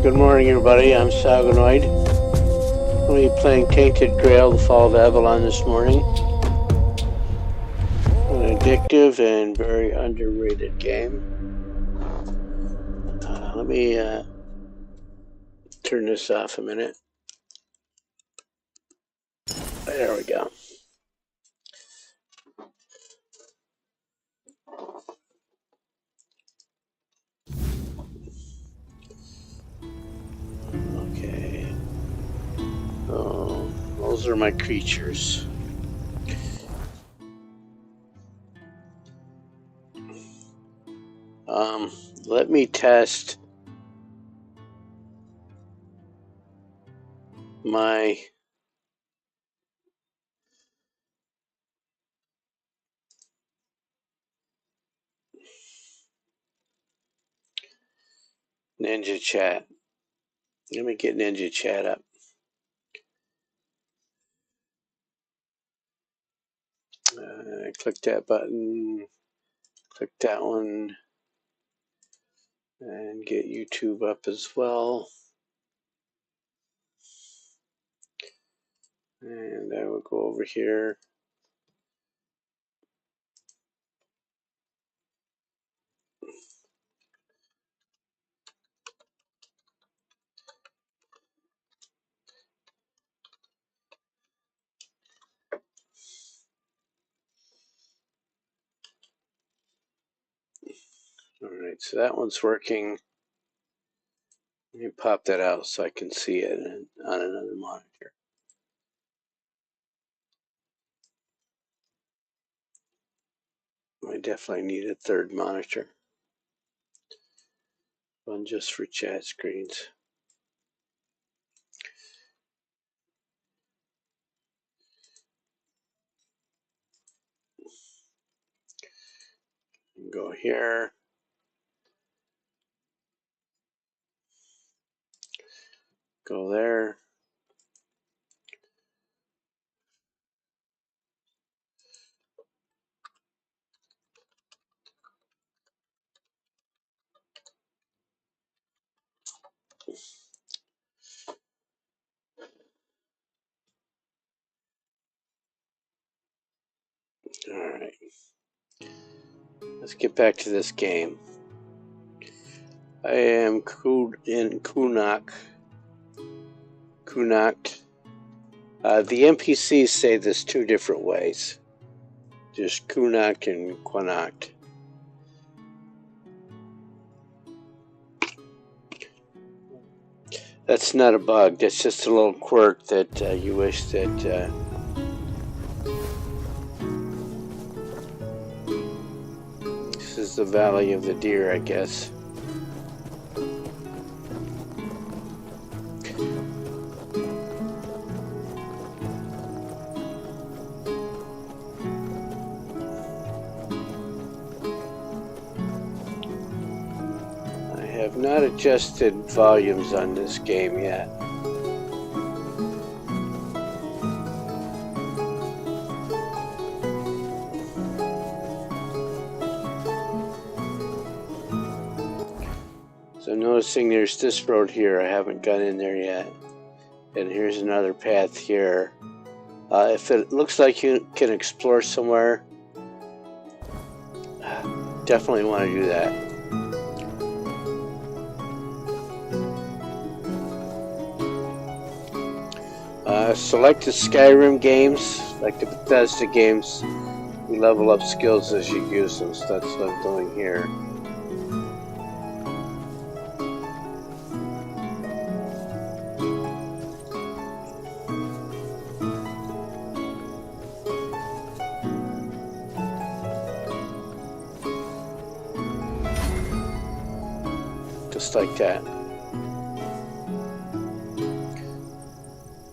Good morning, everybody. I'm Sagonoid. We'll be playing Tainted Grail, the Fall of Avalon this morning. An addictive and very underrated game. Let me turn this off a minute. There we go. Okay. Oh, those are my creatures. Let me test my Ninja Chat. Let me get Ninja Chat up. Click that button, click that one, and get YouTube up as well. And I will go over here. All right, so that one's working. Let me pop that out so I can see it on another monitor. I definitely need a third monitor. One just for chat screens. Go here. Go there. All right. Let's get back to this game. I am in Kunak. The NPCs say this two different ways. Just Kunak and Quanakt. That's not a bug. That's just a little quirk that you wish that this is the Valley of the Deer, I guess. I have not adjusted volumes on this game yet. So noticing there's this road here, I haven't got in there yet. And here's another path here. If it looks like you can explore somewhere, definitely want to do that. Select the Skyrim games, like the Bethesda games. You level up skills as you use them, so that's what I'm doing here. Just like that.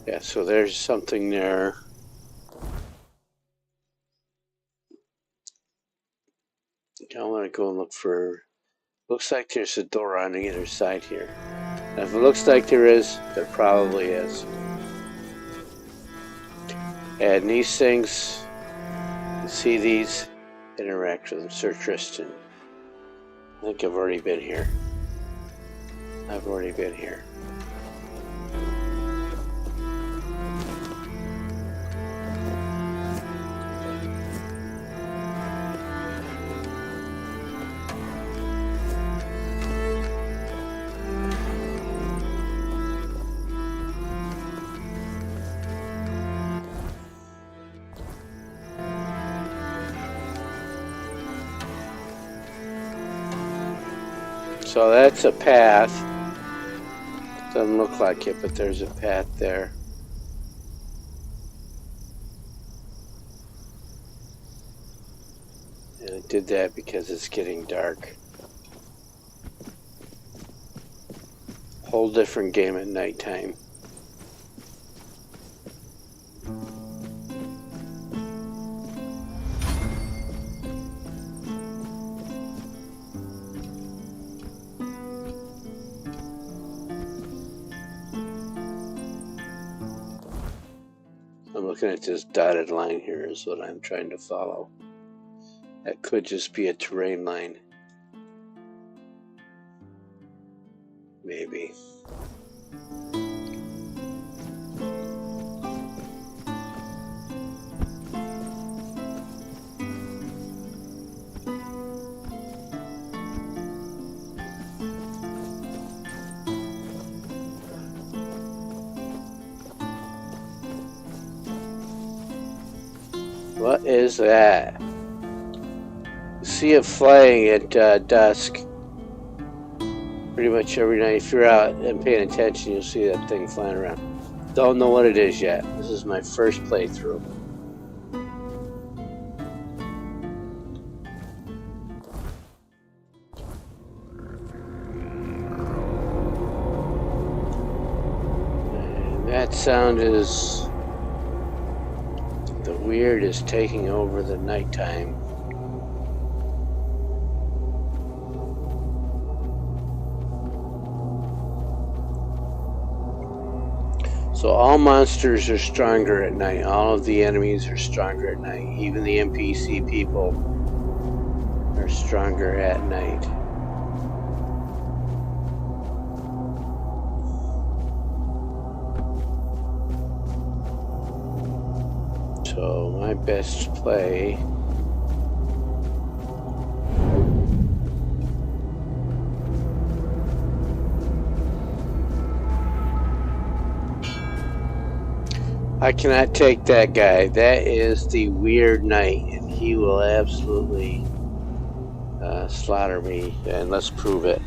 Yeah, so there's something there. I want to go and look for... Looks like there's a door on the other side here. Now, if it looks like there is, there probably is. And these things, you see these, interact with them. Sir Tristan. I think I've already been here. I've already been here. So that's a path. Doesn't look like it, but there's a path there. And I did that because it's getting dark. Whole different game at nighttime. I'm looking at this dotted line here is what I'm trying to follow. That could just be a terrain line. Maybe. What is that? You see it flying at dusk. Pretty much every night. If you're out and paying attention, you'll see that thing flying around. Don't know what it is yet. This is my first playthrough. And that sound is... the weird is taking over the nighttime. So all monsters are stronger at night. All of the enemies are stronger at night. Even the NPC people are stronger at night. So my best play I cannot take that guy. That is the weird knight, and he will absolutely slaughter me. And let's prove it.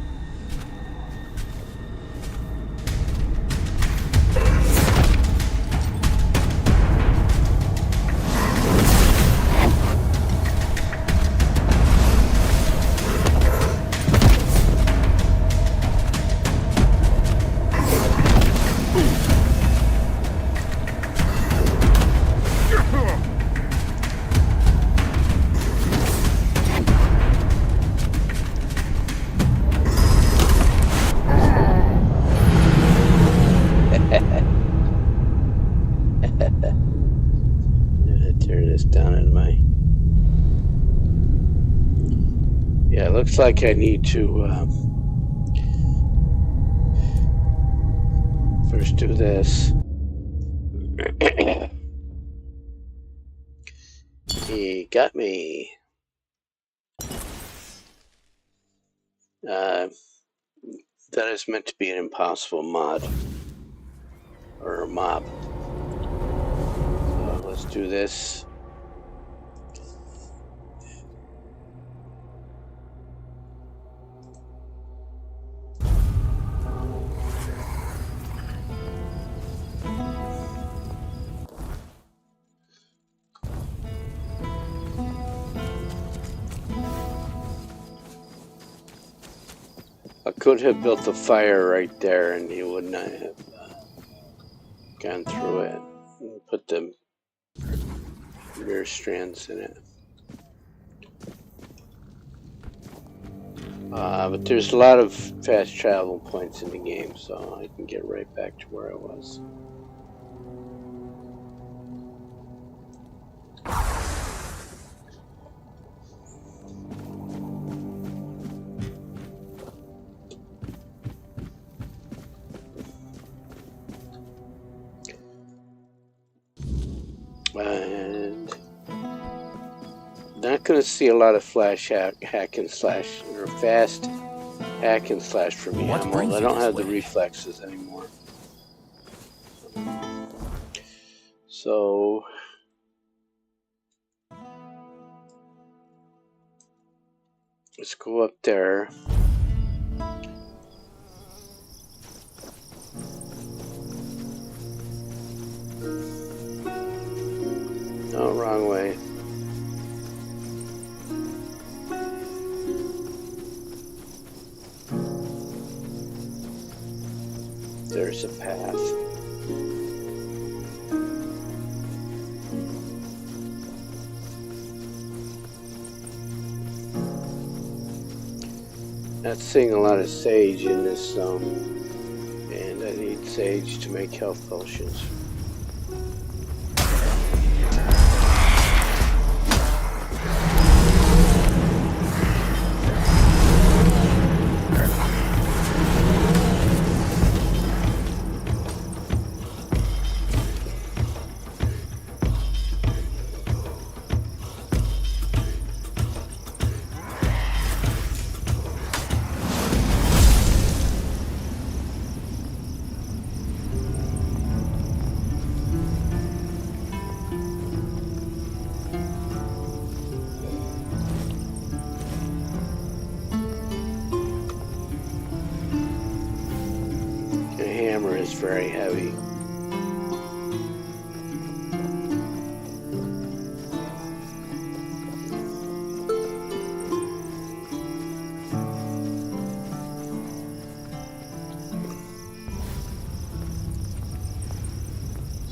Looks like I need to first do this. He got me. That is meant to be an impossible mod or a mob. So let's do this. I could have built the fire right there and he would not have gone through it and put the rear strands in it. But there's a lot of fast travel points in the game, so I can get right back to where I was. And not going to see a lot of flash hack and slash, or fast hack and slash for me. I don't have the reflexes anymore. So let's go up there. No, wrong way. There's a path. Not seeing a lot of sage in this zone, and I need sage to make health potions. Very heavy.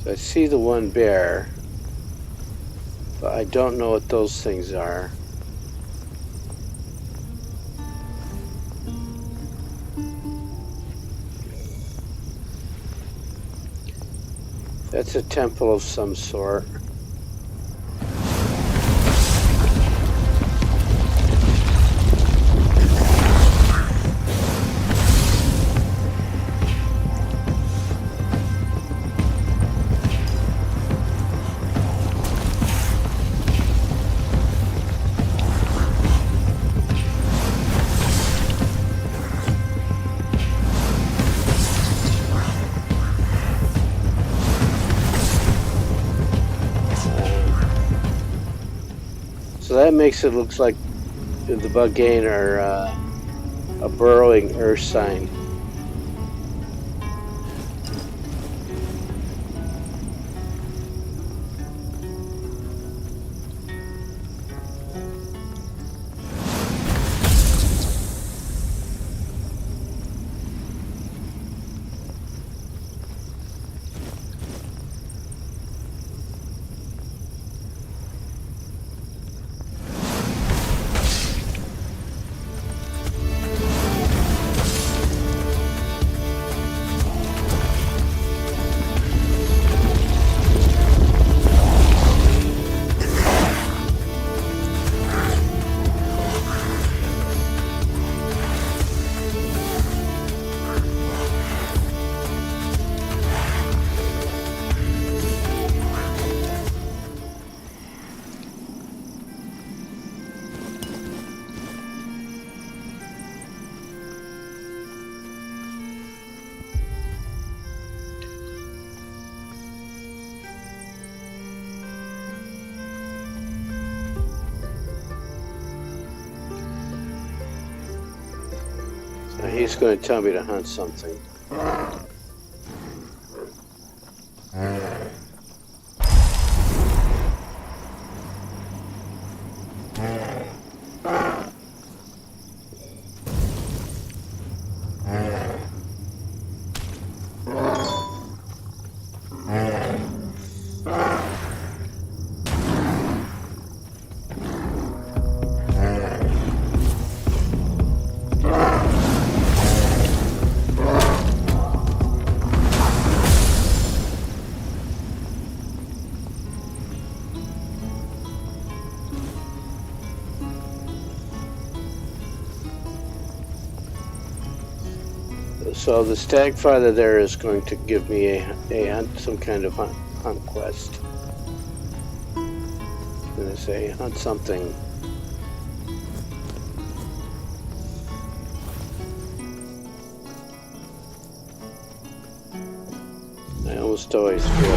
So I see the one bear, but I don't know what those things are. That's a temple of some sort. So that makes it look like the Bugain are a burrowing earth sign. He's going to tell me to hunt something. So the stag father there is going to give me some kind of hunt quest. gonna say, hunt something. I almost always feel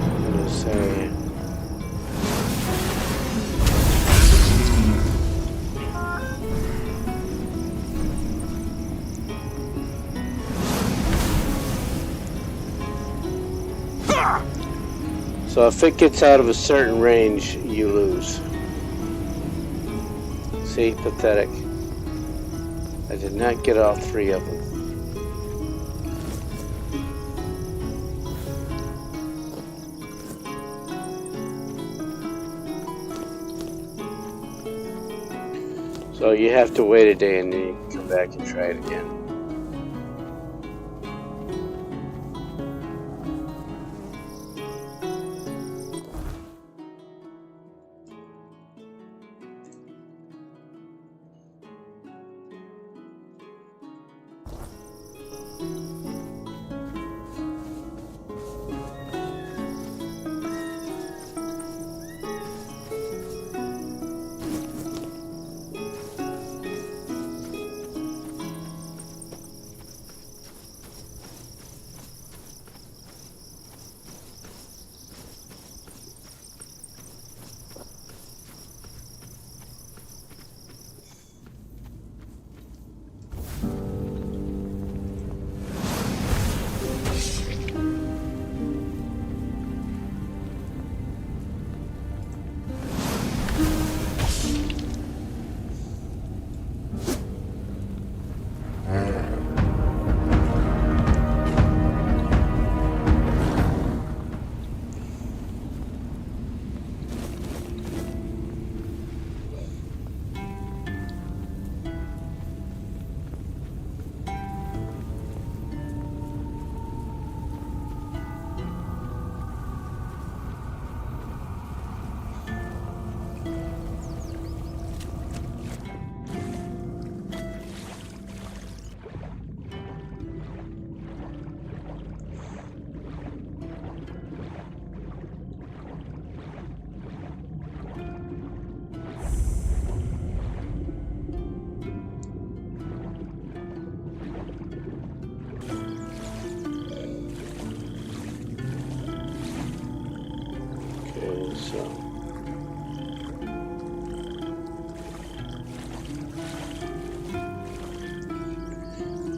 I'm gonna say. So if it gets out of a certain range, you lose. See, pathetic. I did not get all 3 of them. So you have to wait a day and then you can come back and try it again.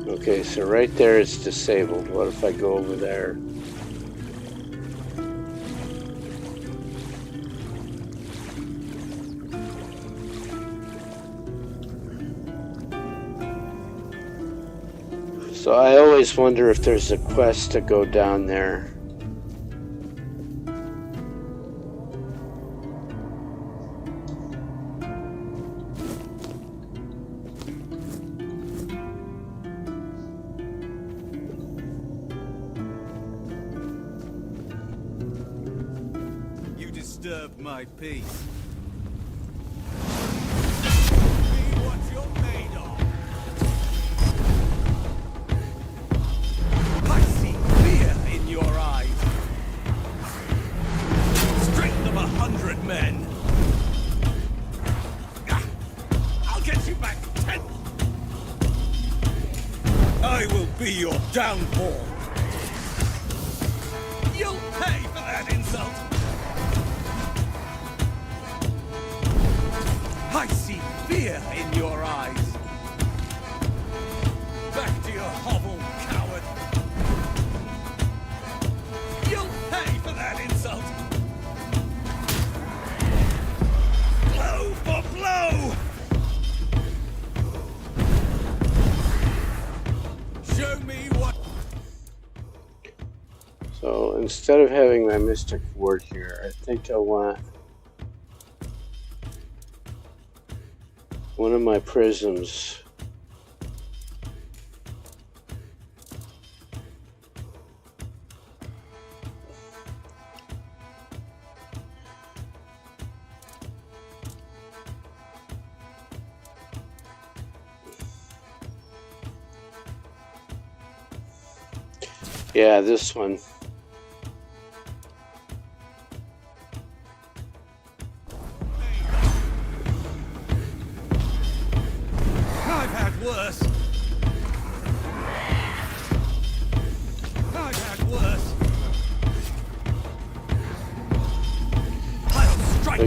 Okay, so right there it's disabled. What if I go over there? So I always wonder if there's a quest to go down there. My peace. I see fear in your eyes. Strength of 100 men. I'll get you back 10. I will be your downfall. You'll pay for that insult. I see fear in your eyes. Back to your hovel, coward. You'll pay for that insult. Blow for blow. Show me what. So instead of having my mystic ward here, I think I want one of my prisms. Yeah, this one.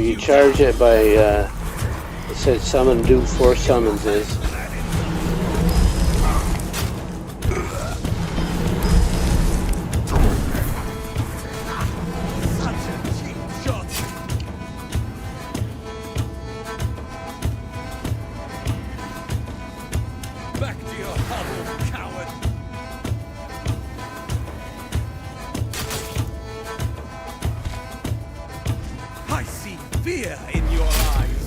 you charge it by, it said summon, do 4 summonses. Such a cheap shot. Back to your hovel, coward. I see fear in your eyes.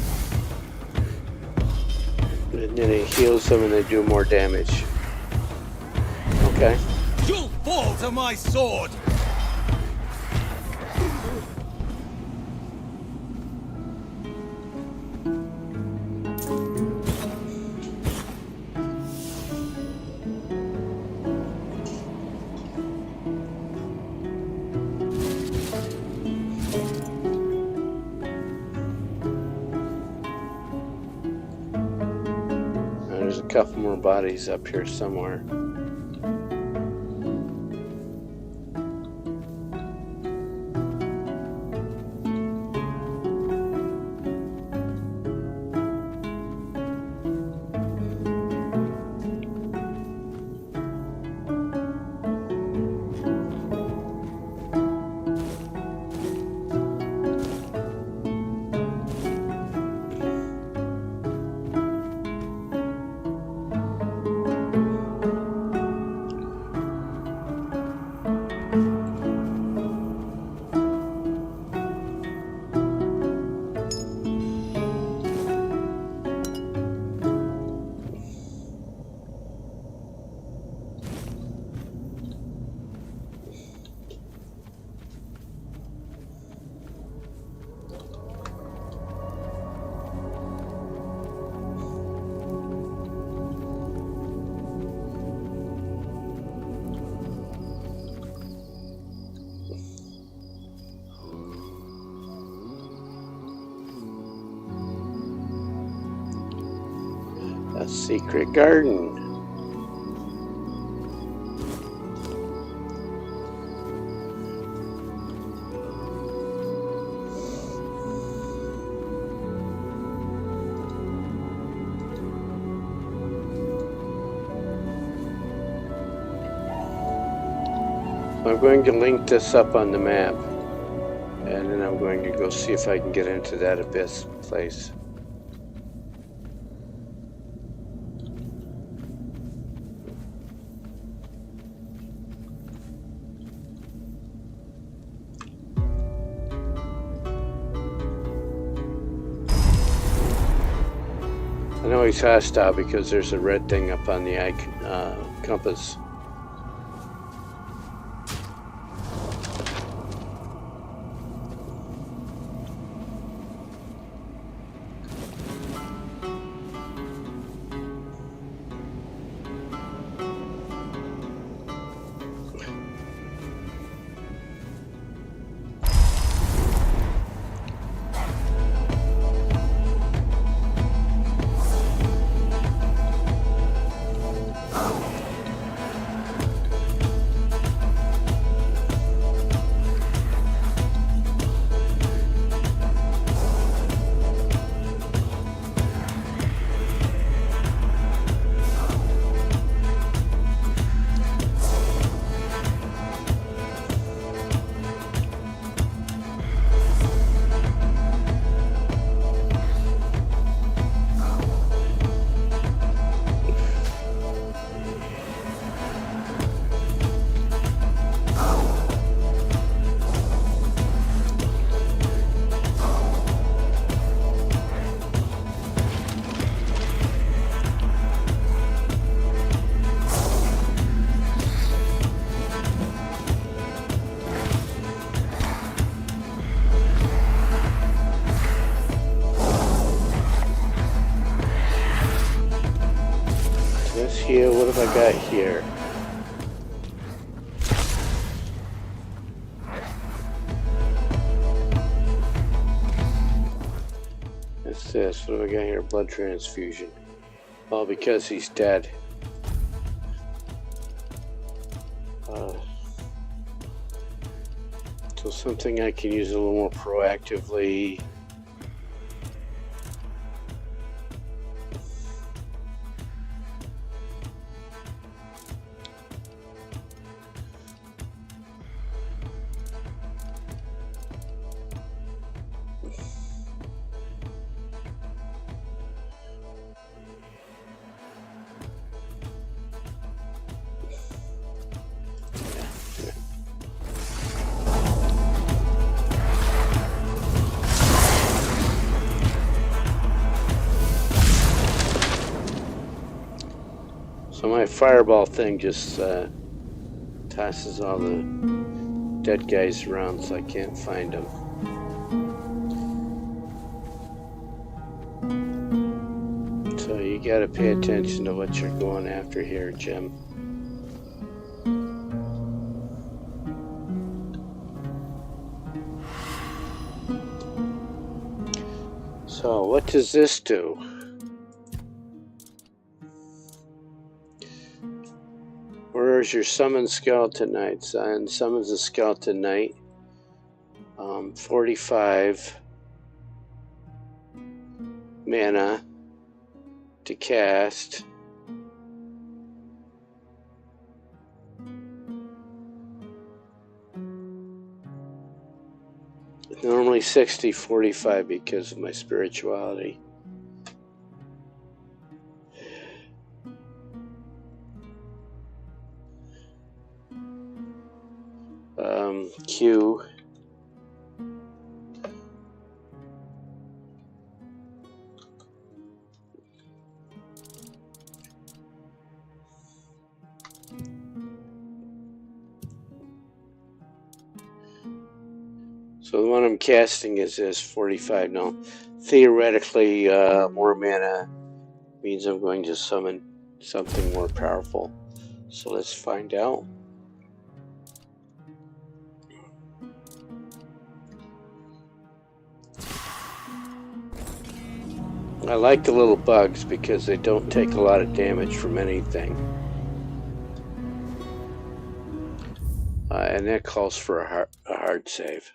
And then it heals them and they do more damage. Okay. You'll fall to my sword. There's a couple more bodies up here somewhere. A secret garden. I'm going to link this up on the map, and then I'm going to go see if I can get into that abyss place. I know he's hostile because there's a red thing up on the compass. Here, what have I got here? What's this? What have I got here? Blood transfusion. All because he's dead. So something I can use a little more proactively. my fireball thing just tosses all the dead guys around, so I can't find them. So you gotta pay attention to what you're going after here, Jim. So what does this do? Where's your summon skeleton knight, son? Summons a skeleton knight. 45 mana to cast. Normally 60, 45 because of my spirituality. Q. So the one I'm casting is this 45 now. Theoretically, more mana means I'm going to summon something more powerful. So let's find out. I like the little bugs because they don't take a lot of damage from anything. And that calls for a hard save.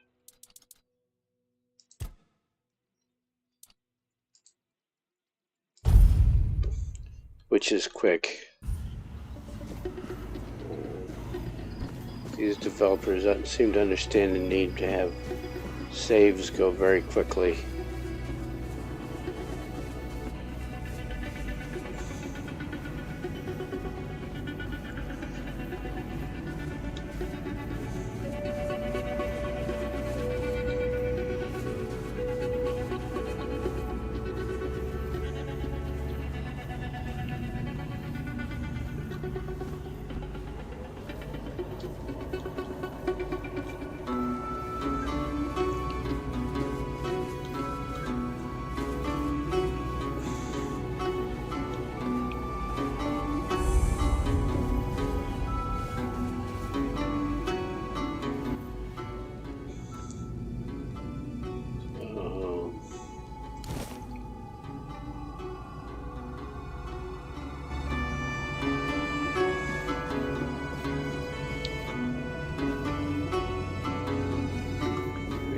Which is quick. These developers don't seem to understand the need to have saves go very quickly.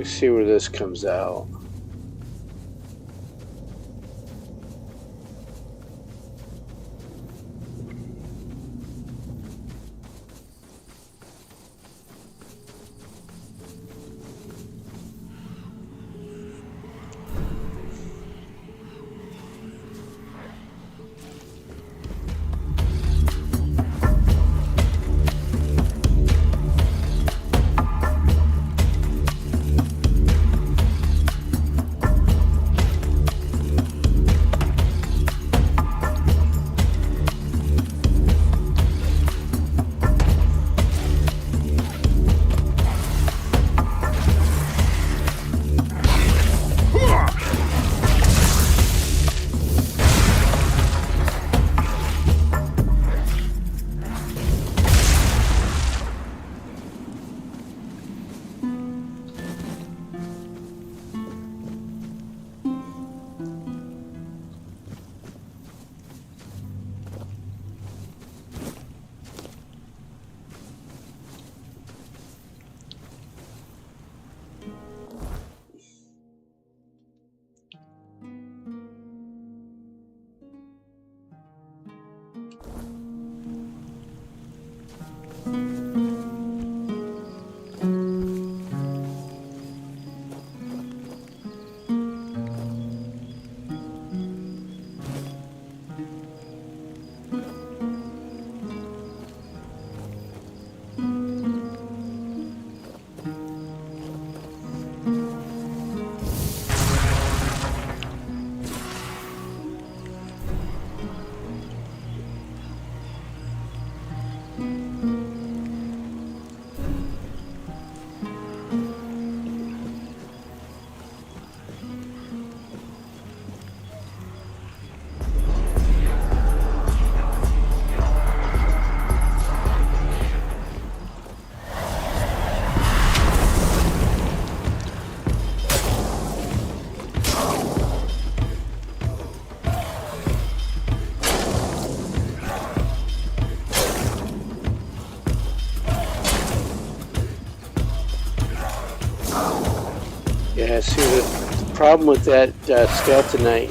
See where this comes out. Yeah, see, the problem with that Skeleton Knight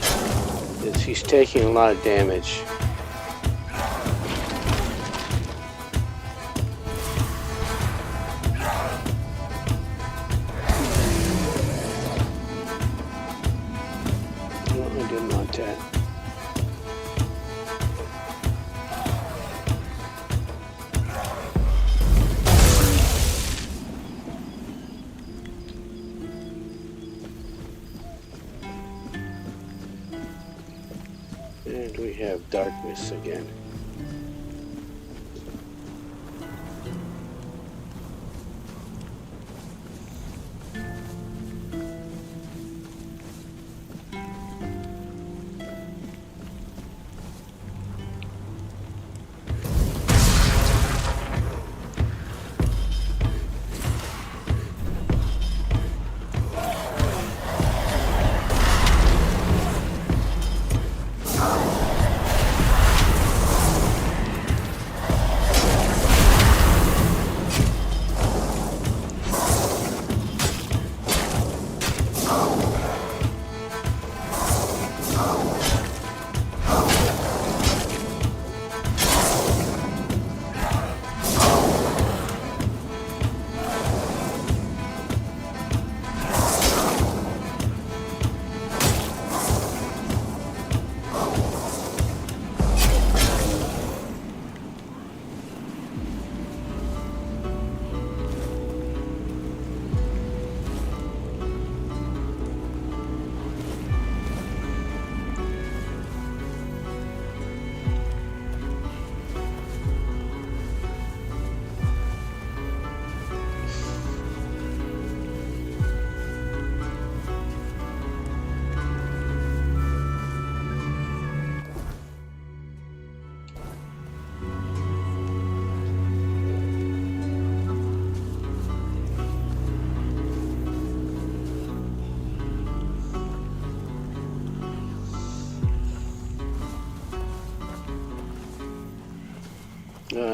is he's taking a lot of damage. No, I didn't want that. And we have darkness again.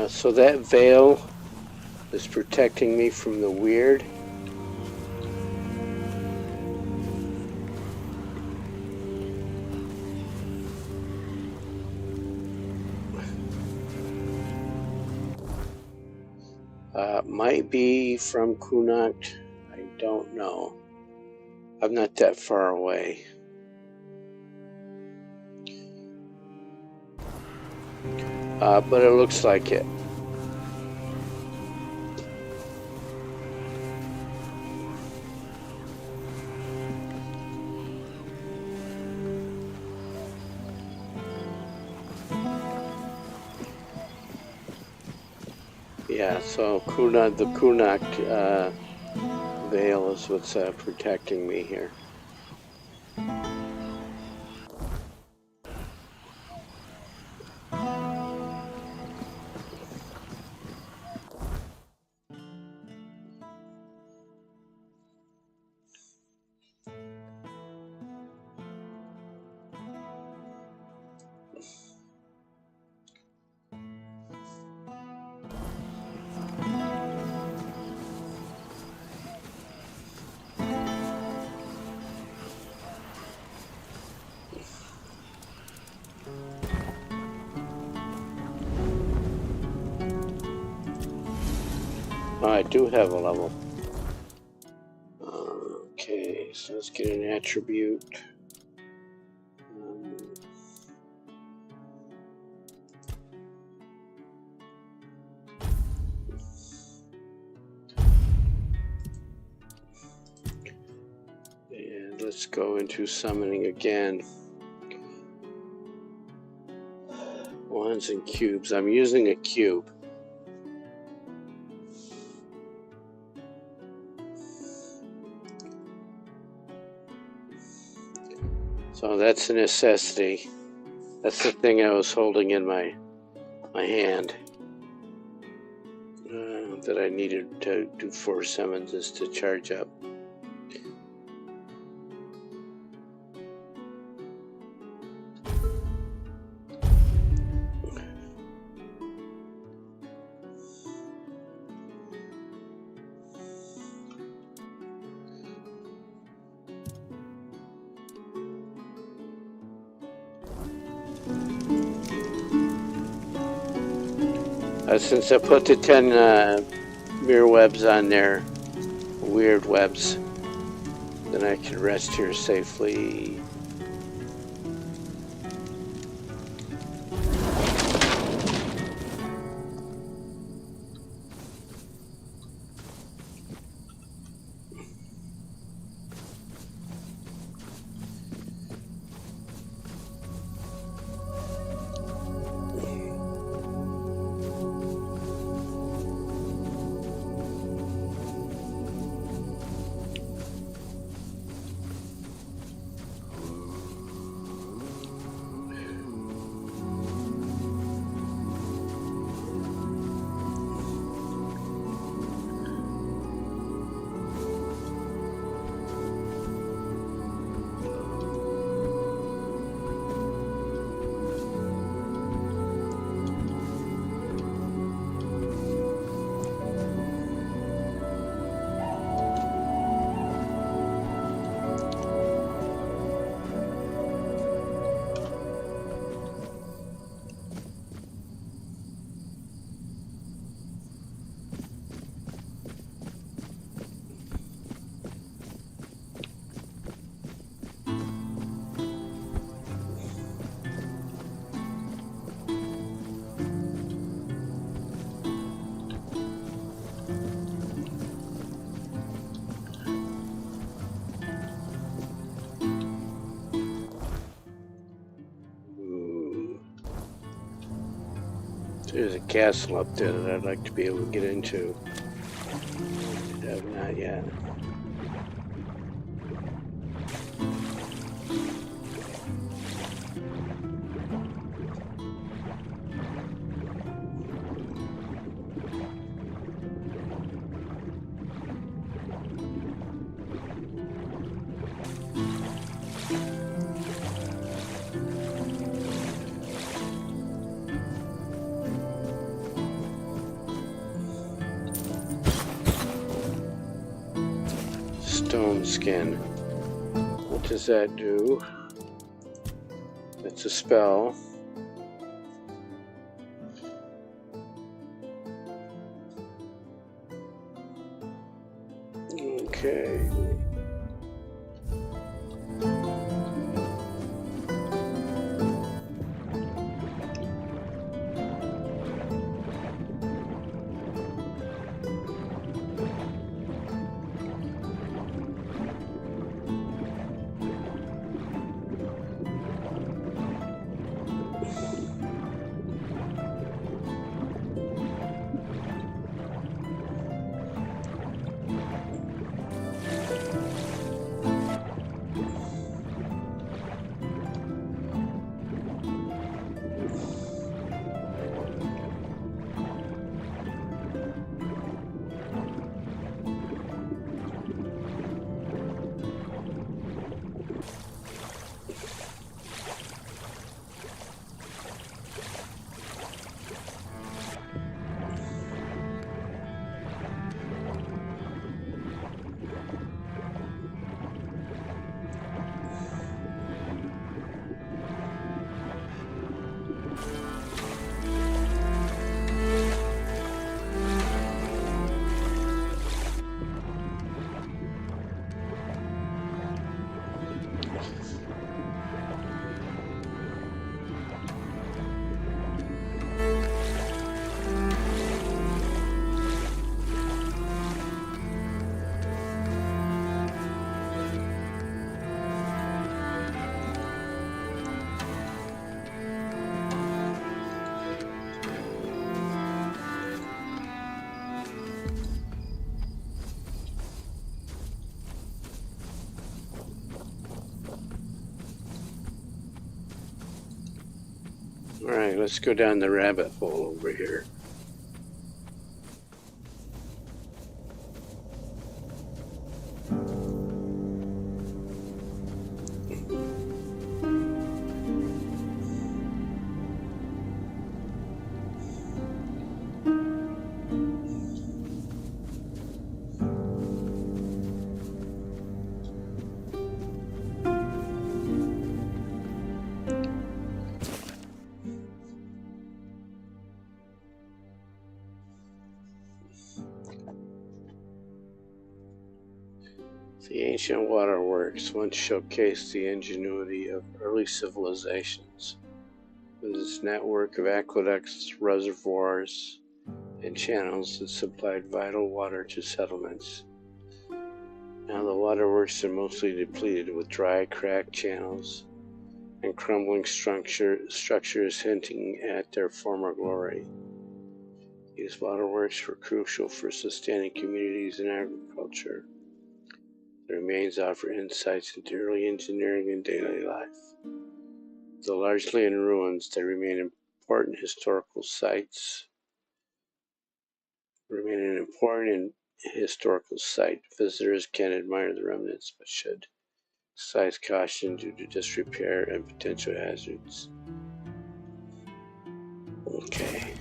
So that veil is protecting me from the weird. Might be from Kunakt. I don't know. I'm not that far away. But it looks like it. Yeah, so the Kunakt veil is what's protecting me here. Oh, I do have a level. Okay, so let's get an attribute. And let's go into summoning again. Wands and cubes. I'm using a cube. So that's a necessity. That's the thing I was holding in my hand that I needed to do 4 summonses to charge up. Since I put the 10 mirror webs on there, weird webs, then I can rest here safely. There's a castle up there that I'd like to be able to get into. Not yet. Stone skin. What does that do? It's a spell. Okay. All right, let's go down the rabbit hole over here. The ancient waterworks once showcased the ingenuity of early civilizations. With its network of aqueducts, reservoirs, and channels that supplied vital water to settlements. Now the waterworks are mostly depleted, with dry, cracked channels and crumbling structures hinting at their former glory. These waterworks were crucial for sustaining communities and agriculture. The remains offer insights into early engineering and daily life. Though largely in ruins, they remain an important historical site. Visitors can admire the remnants, but should exercise caution due to disrepair and potential hazards. Okay.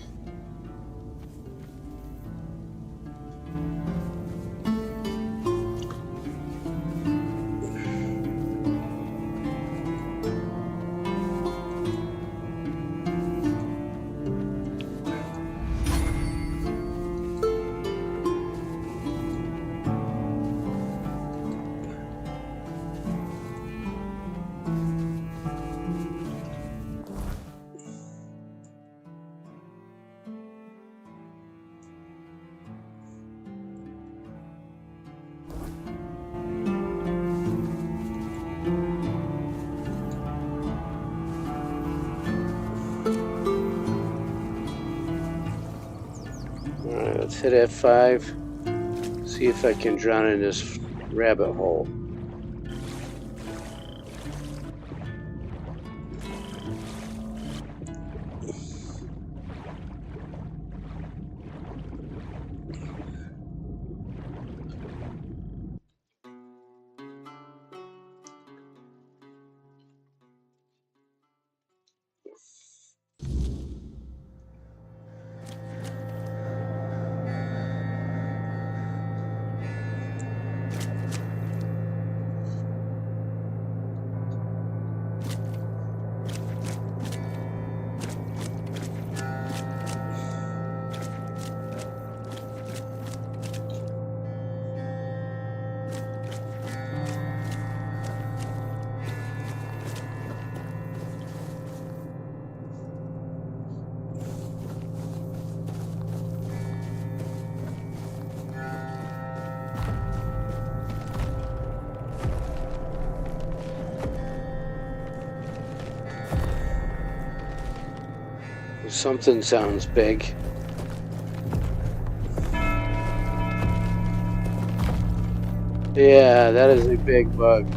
Alright, let's hit F5. See if I can drown in this rabbit hole. Something sounds big. Yeah, that is a big bug.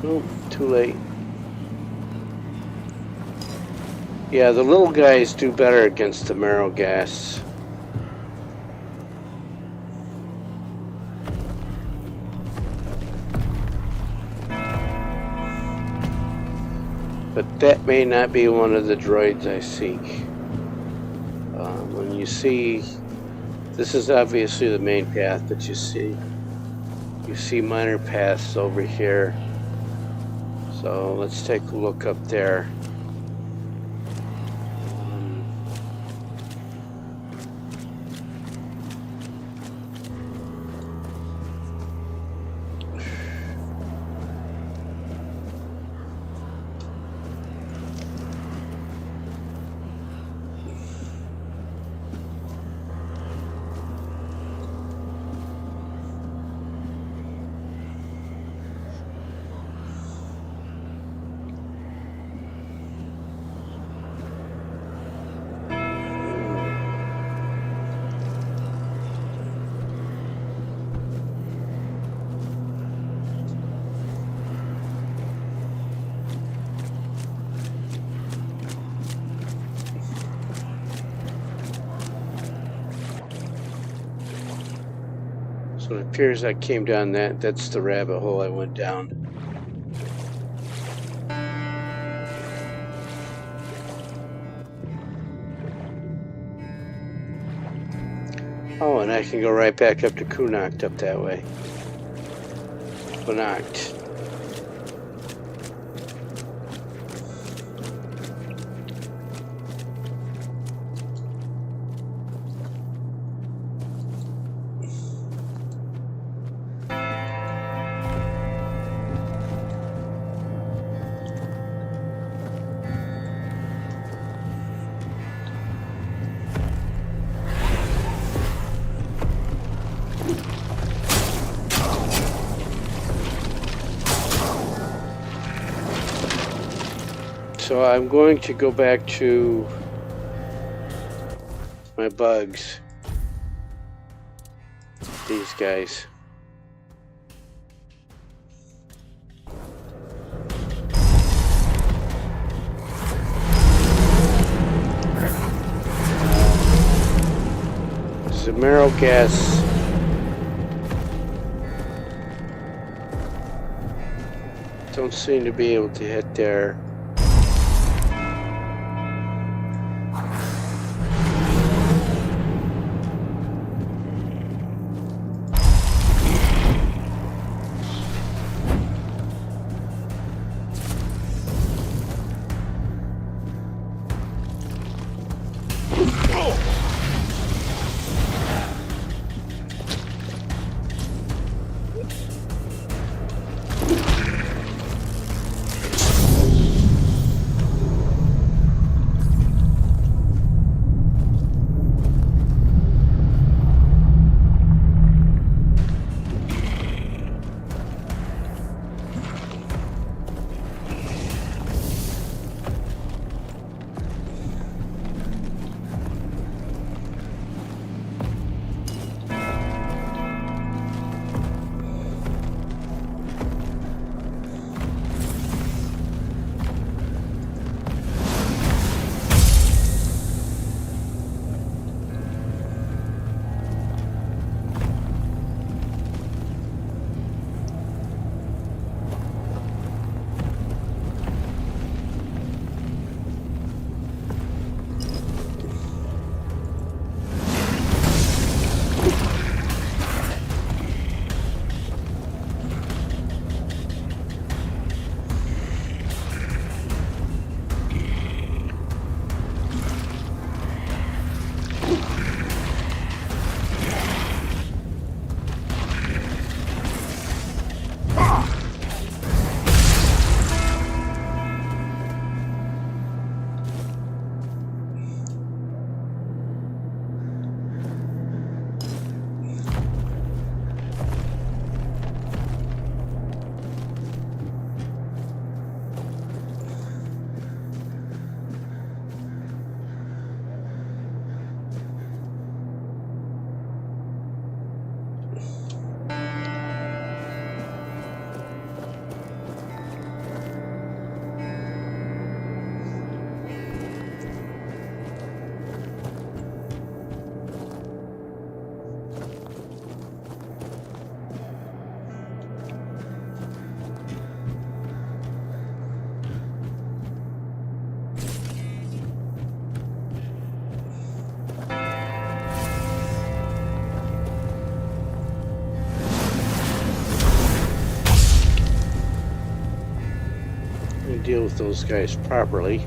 Oh, too late. Yeah, the little guys do better against the marrow gas. But that may not be one of the droids I seek. When you see, this is obviously the main path that you see. You see minor paths over here. So let's take a look up there. So it appears I came down that. That's the rabbit hole I went down. Oh, and I can go right back up to Kunokt up that way. Kunokt. So I'm going to go back to my bugs. These guys. This is a marrow gas. Don't seem to be able to hit there. Deal with those guys properly.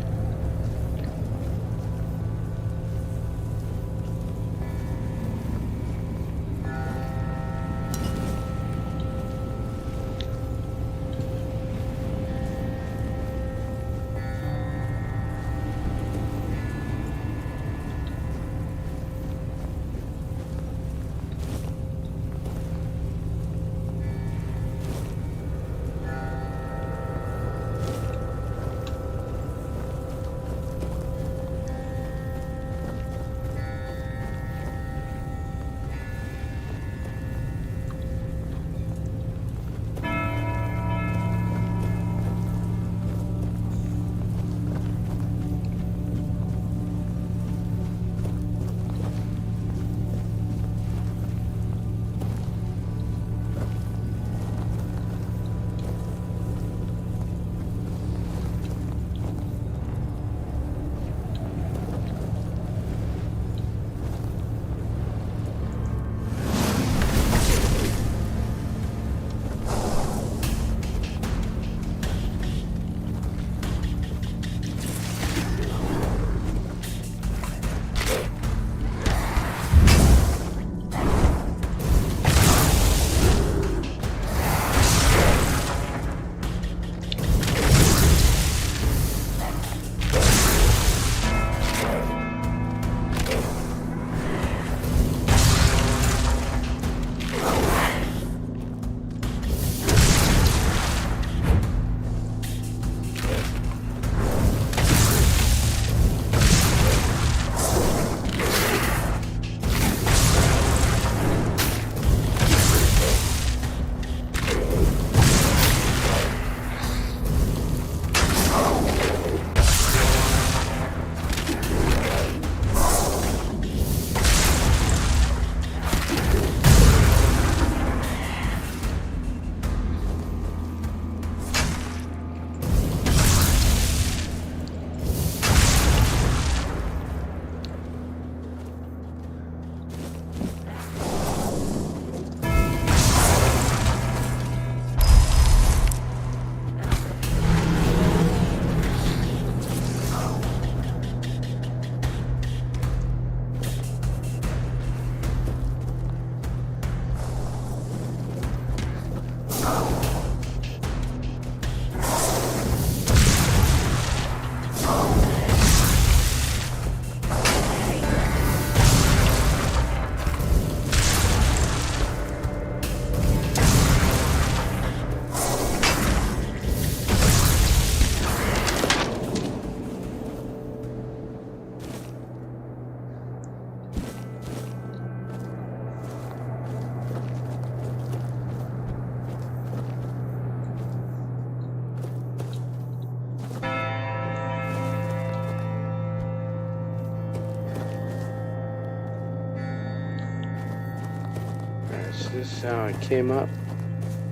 this how I came up?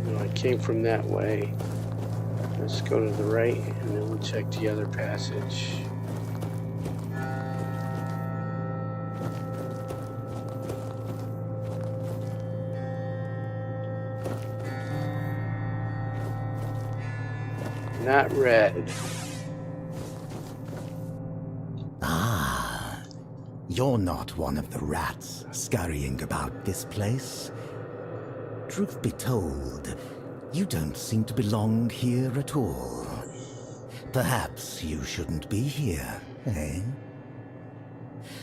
No, I came from that way. Let's go to the right and then we'll check the other passage. Not red. Ah, you're not one of the rats scurrying about this place. Truth be told, you don't seem to belong here at all. Perhaps you shouldn't be here, eh?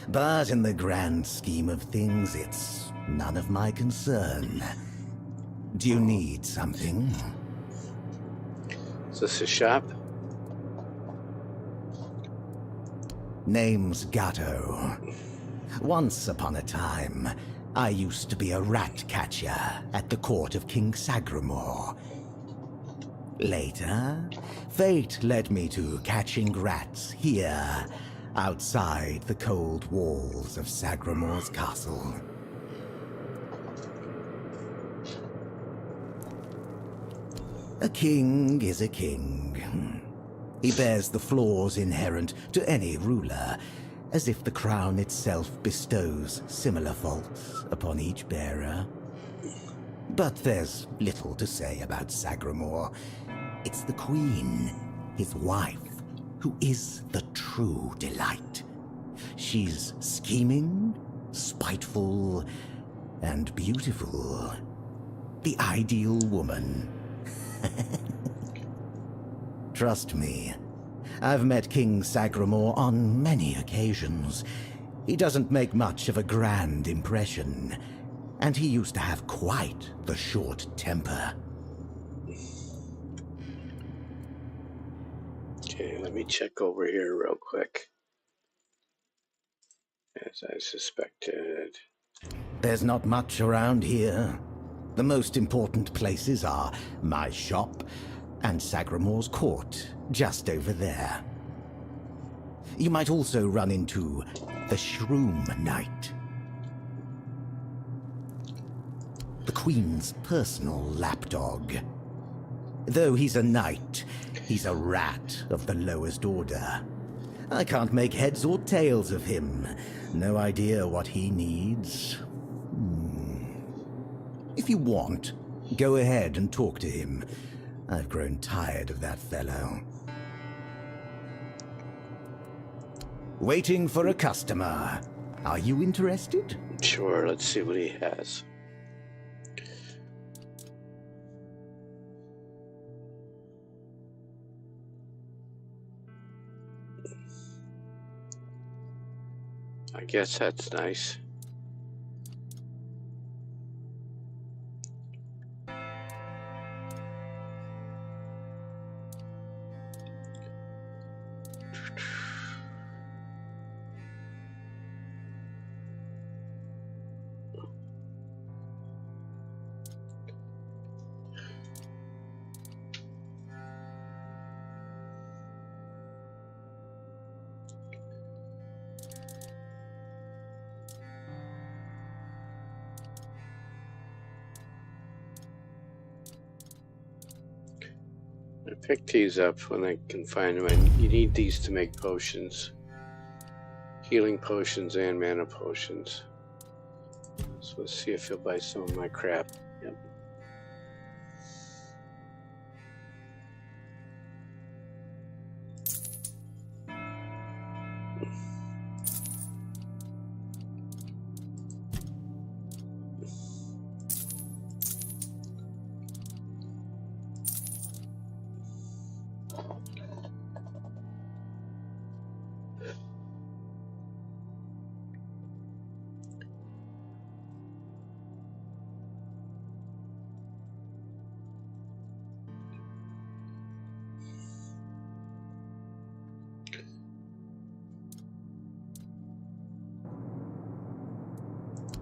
But in the grand scheme of things, it's none of my concern. Do you need something? Is this a shop? Name's Gatto. Once upon a time, I used to be a rat catcher at the court of King Sagramore. Later, fate led me to catching rats here, outside the cold walls of Sagramore's castle. A king is a king. He bears the flaws inherent to any ruler, as if the crown itself bestows similar faults upon each bearer. But there's little to say about Sagramore. It's the queen, his wife, who is the true delight. She's scheming, spiteful, and beautiful. The ideal woman. Trust me, I've met King Sagramore on many occasions. He doesn't make much of a grand impression, and he used to have quite the short temper. Okay, let me check over here real quick. As I suspected. There's not much around here. The most important places are my shop and Sagramore's court, just over there. You might also run into the Shroom Knight, the Queen's personal lapdog. Though he's a knight, he's a rat of the lowest order. I can't make heads or tails of him. No idea what he needs. If you want, go ahead and talk to him. I've grown tired of that fellow. Waiting for a customer. Are you interested? Sure, let's see what he has. I guess that's nice. I pick these up when I can find them, and you need these to make potions. Healing potions and mana potions. So let's see if he'll buy some of my crap. Yep.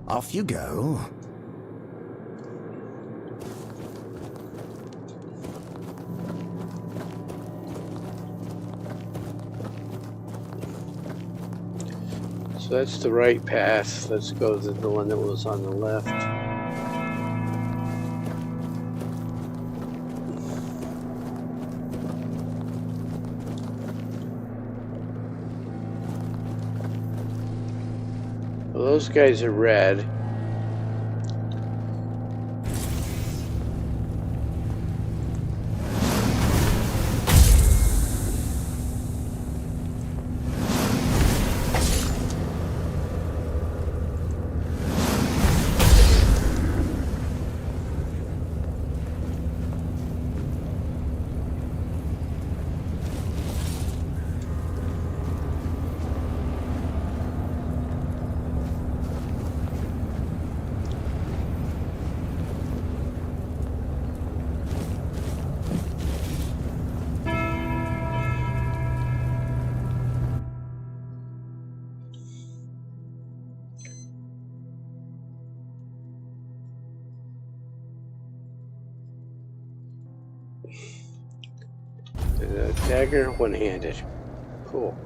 Off you go. So that's the right path. Let's go to the one that was on the left. Well, those guys are red. Dagger, one-handed. Cool.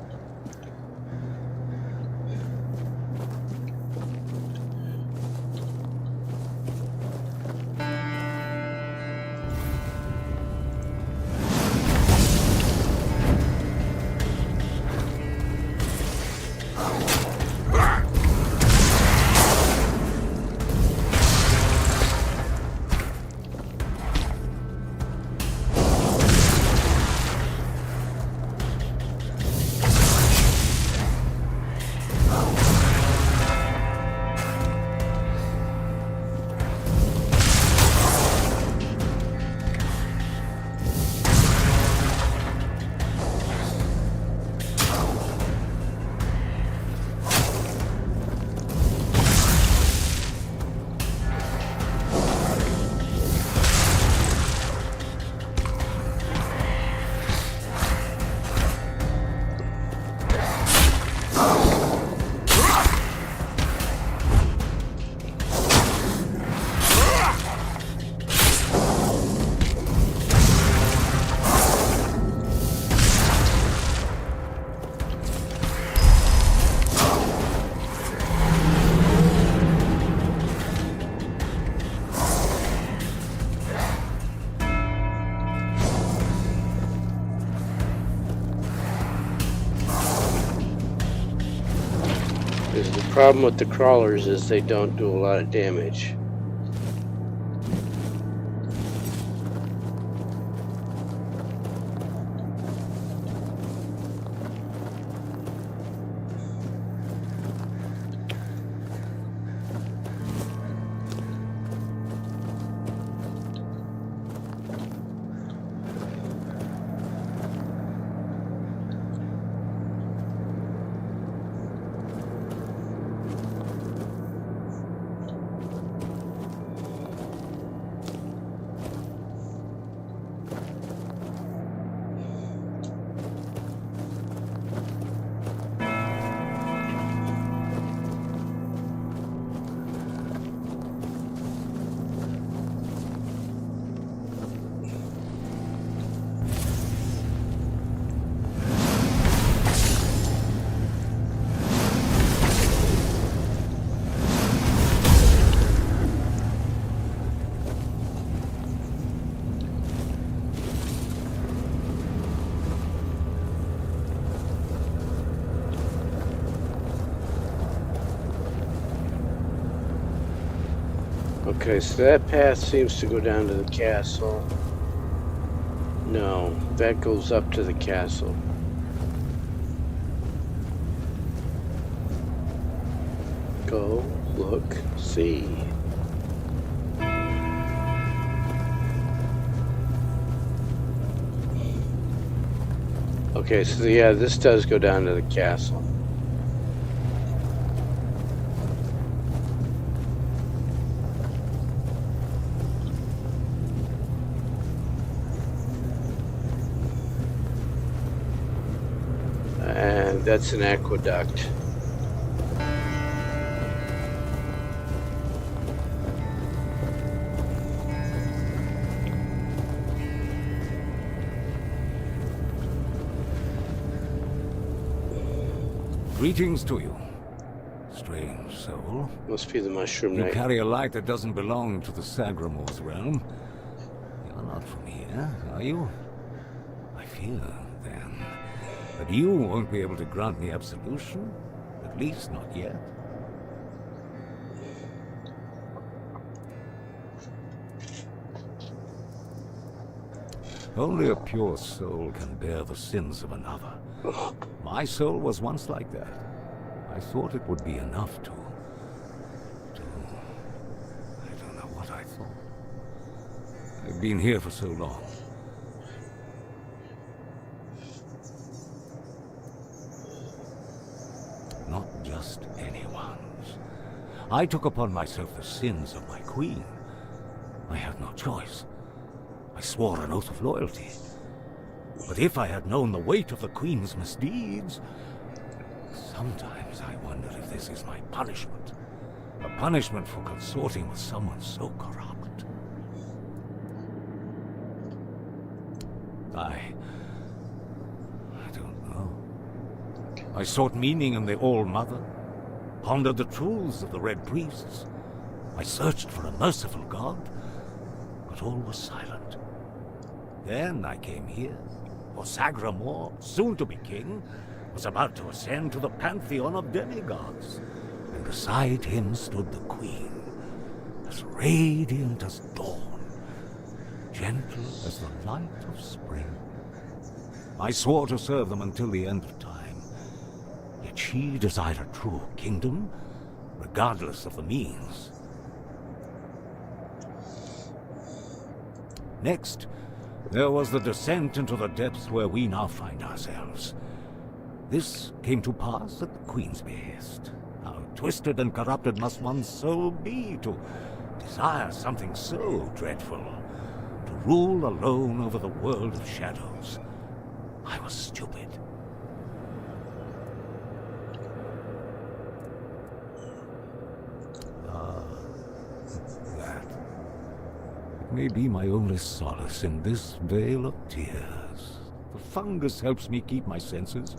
The problem with the crawlers is they don't do a lot of damage. Okay, so that path seems to go down to the castle. No, that goes up to the castle. Go, look, see. Okay, so yeah, this does go down to the castle. And that's an aqueduct. Greetings to you, strange soul. Must be the mushroom You knight. carry a light that doesn't belong to the Sagramor's realm. You're not from here, are you? I fear, then, that you won't be able to grant me absolution, at least not yet. Only a pure soul can bear the sins of another. My soul was once like that. I thought it would be enough to... I don't know what I thought. I've been here for so long. Not just anyone's. I took upon myself the sins of my queen. I had no choice. I swore an oath of loyalty. But if I had known the weight of the queen's misdeeds, sometimes I wonder if this is my punishment. A punishment for consorting with someone so corrupt. I don't know. I sought meaning in the All-Mother, pondered the truths of the Red Priests. I searched for a merciful God, but all was silent. Then I came here, for Sagramore, soon to be king, was about to ascend to the pantheon of demigods, and beside him stood the queen, as radiant as dawn, gentle as the light of spring. I swore to serve them until the end of time, yet she desired a true kingdom, regardless of the means. Next, there was the descent into the depths where we now find ourselves. This came to pass at the Queen's behest. How twisted and corrupted must one's soul be to desire something so dreadful, to rule alone over the world of shadows. I was stupid. That may be my only solace in this vale of tears. The fungus helps me keep my senses,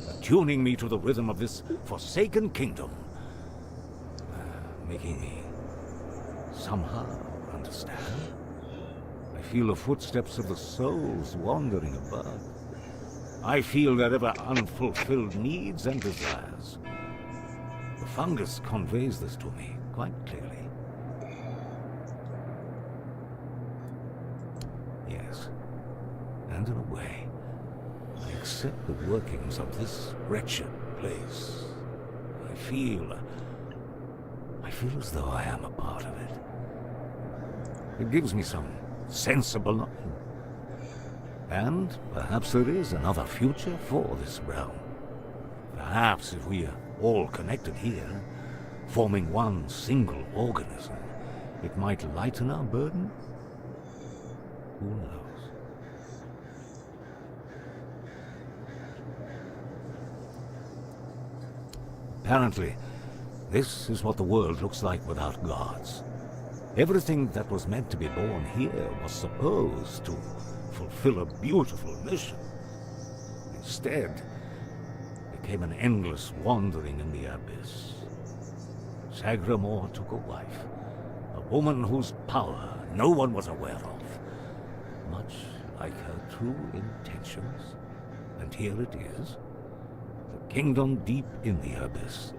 attuning me to the rhythm of this forsaken kingdom, making me somehow understand. I feel the footsteps of the souls wandering above. I feel their ever unfulfilled needs and desires. The fungus conveys this to me quite clearly. Yes, and in a way, I accept the workings of this wretched place. I feel as though I am a part of it. It gives me some sense of belonging. And perhaps there is another future for this realm. Perhaps if we are all connected here, forming one single organism, it might lighten our burden. Who knows? Apparently, this is what the world looks like without gods. Everything that was meant to be born here was supposed to fulfill a beautiful mission. Instead, became an endless wandering in the abyss. Sagramore took a wife, a woman whose power no one was aware of, much like her true intentions. And here it is, the kingdom deep in the abyss,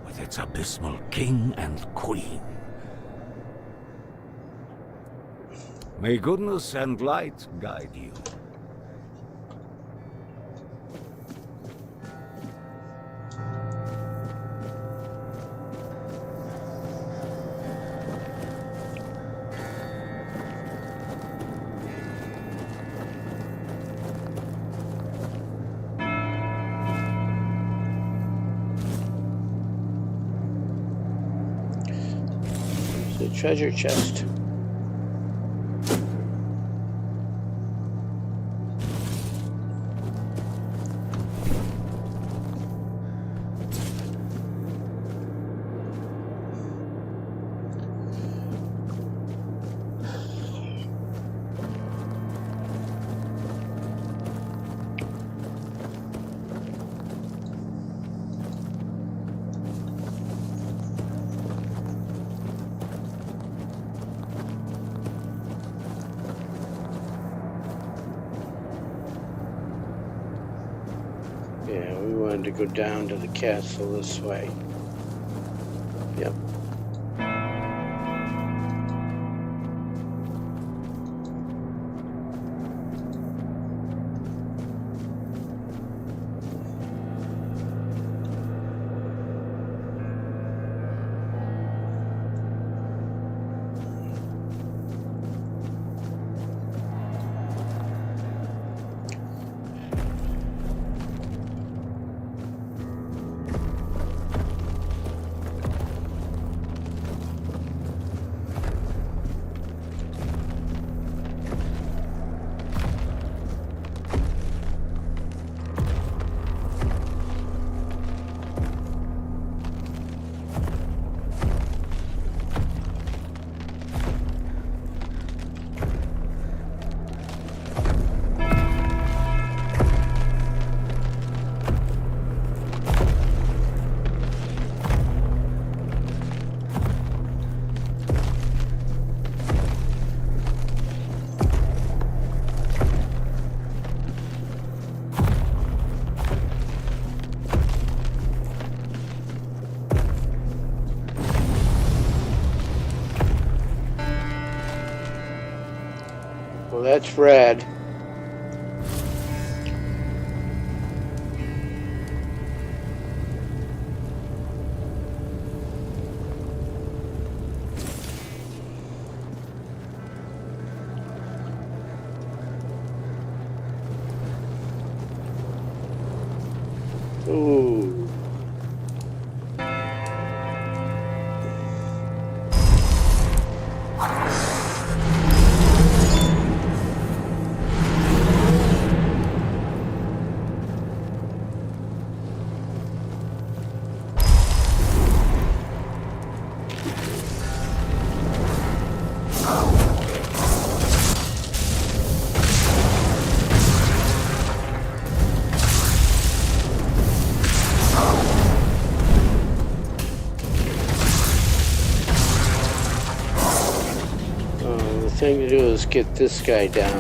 with its abysmal king and queen. May goodness and light guide you. The treasure chest. Yeah, we wanted to go down to the castle this way. Yep. Well, that's red. Ooh. The thing to do is get this guy down.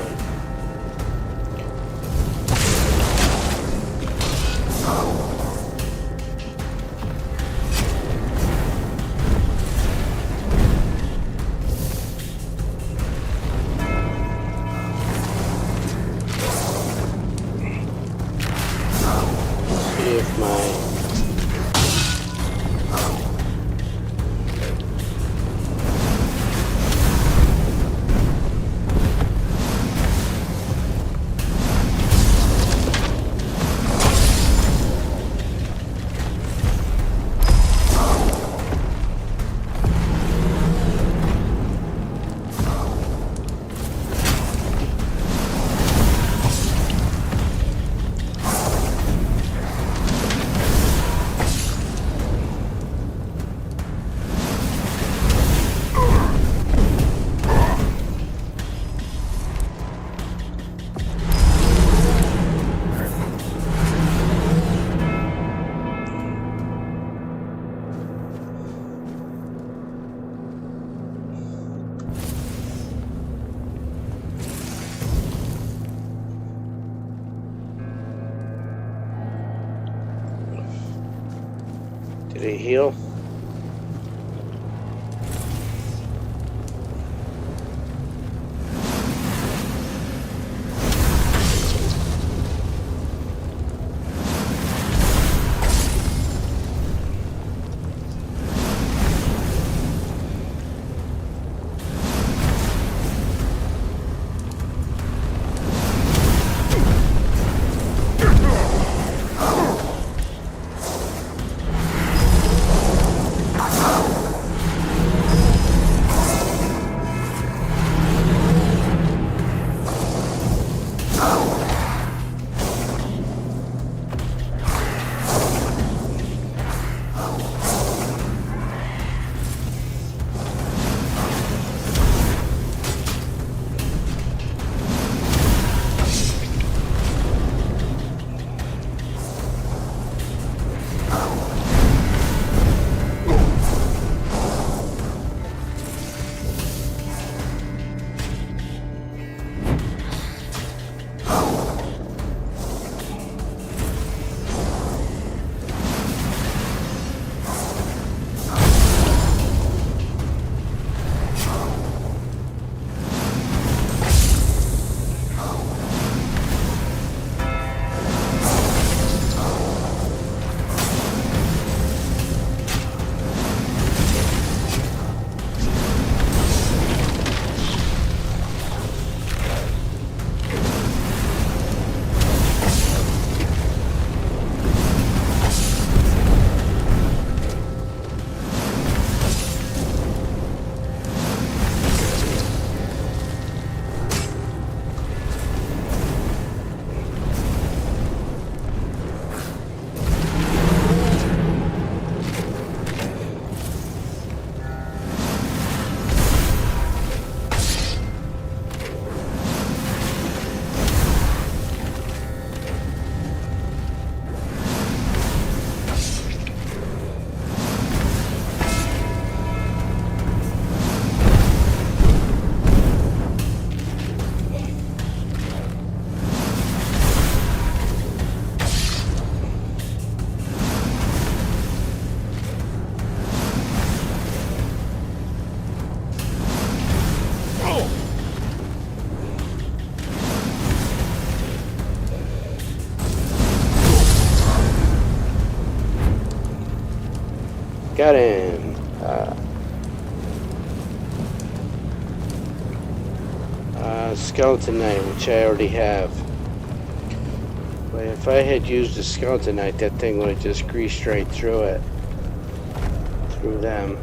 See if my did he heal? Got him. Skeleton Knight, which I already have. But if I had used a Skeleton Knight, that thing would have just greased right through it. Through them.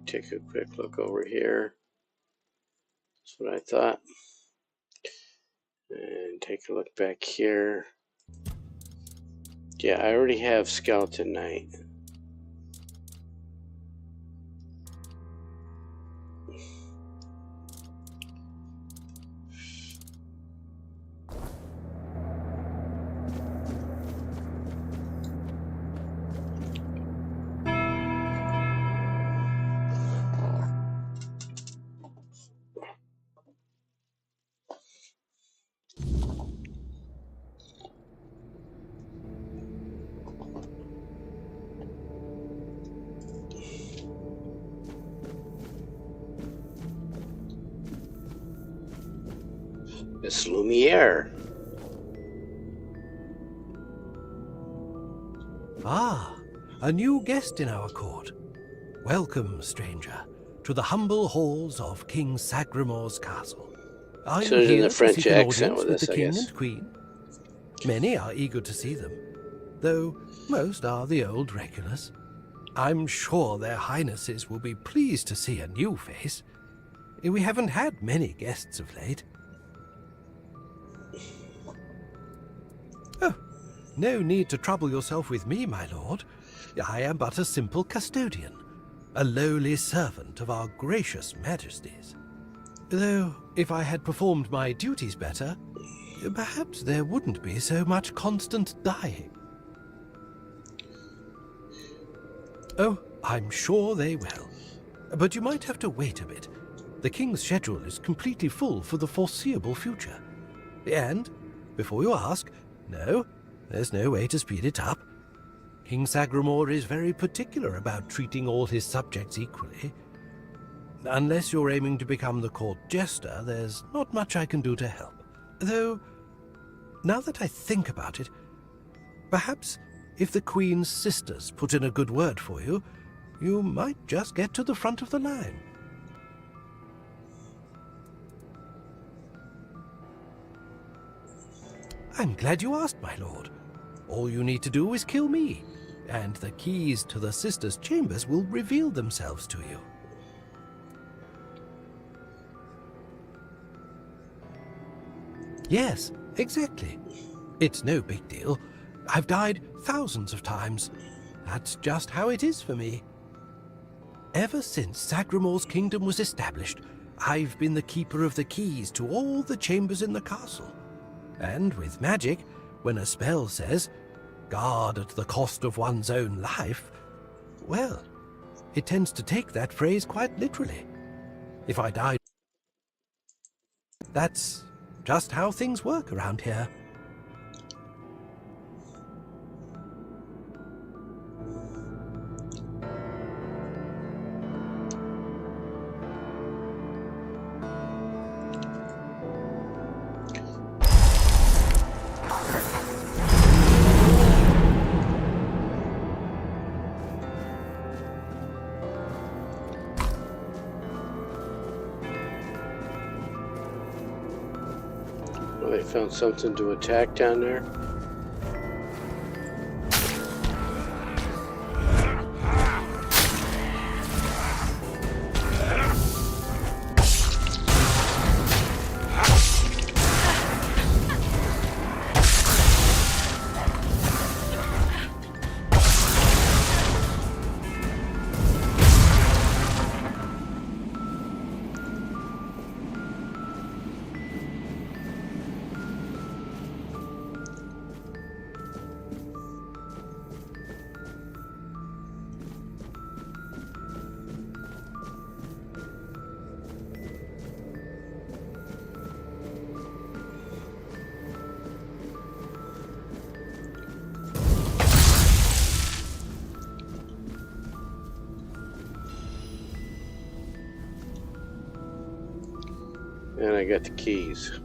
Take a quick look over here. That's what I thought. And take a look back here. Yeah, I already have Skeleton Knight. Miss Lumiere. Ah, a new guest in our court. Welcome, stranger, to the humble halls of King Sagremore's castle. Are So you in here the to French seek an accent audience with with us, the I king guess. and queen? Many are eager to see them, though most are the old regulars. I'm sure their highnesses will be pleased to see a new face. We haven't had many guests of late. Oh, no need to trouble yourself with me, my lord. I am but a simple custodian, a lowly servant of our gracious majesties. Though, if I had performed my duties better, perhaps there wouldn't be so much constant dying. Oh, I'm sure they will. But you might have to wait a bit. The king's schedule is completely full for the foreseeable future. And, before you ask, no, there's no way to speed it up. King Sagremore is very particular about treating all his subjects equally. Unless you're aiming to become the court jester, there's not much I can do to help. Though, now that I think about it, perhaps if the Queen's sisters put in a good word for you, you might just get to the front of the line. I'm glad you asked, my lord. All you need to do is kill me, and the keys to the sisters' chambers will reveal themselves to you. Yes, exactly. It's no big deal. I've died thousands of times. That's just how it is for me. Ever since Sagremore's kingdom was established, I've been the keeper of the keys to all the chambers in the castle. And with magic, when a spell says, "Guard at the cost of one's own life," well, it tends to take that phrase quite literally. If I died, that's just how things work around here. Well, they found something to attack down there. I got the keys.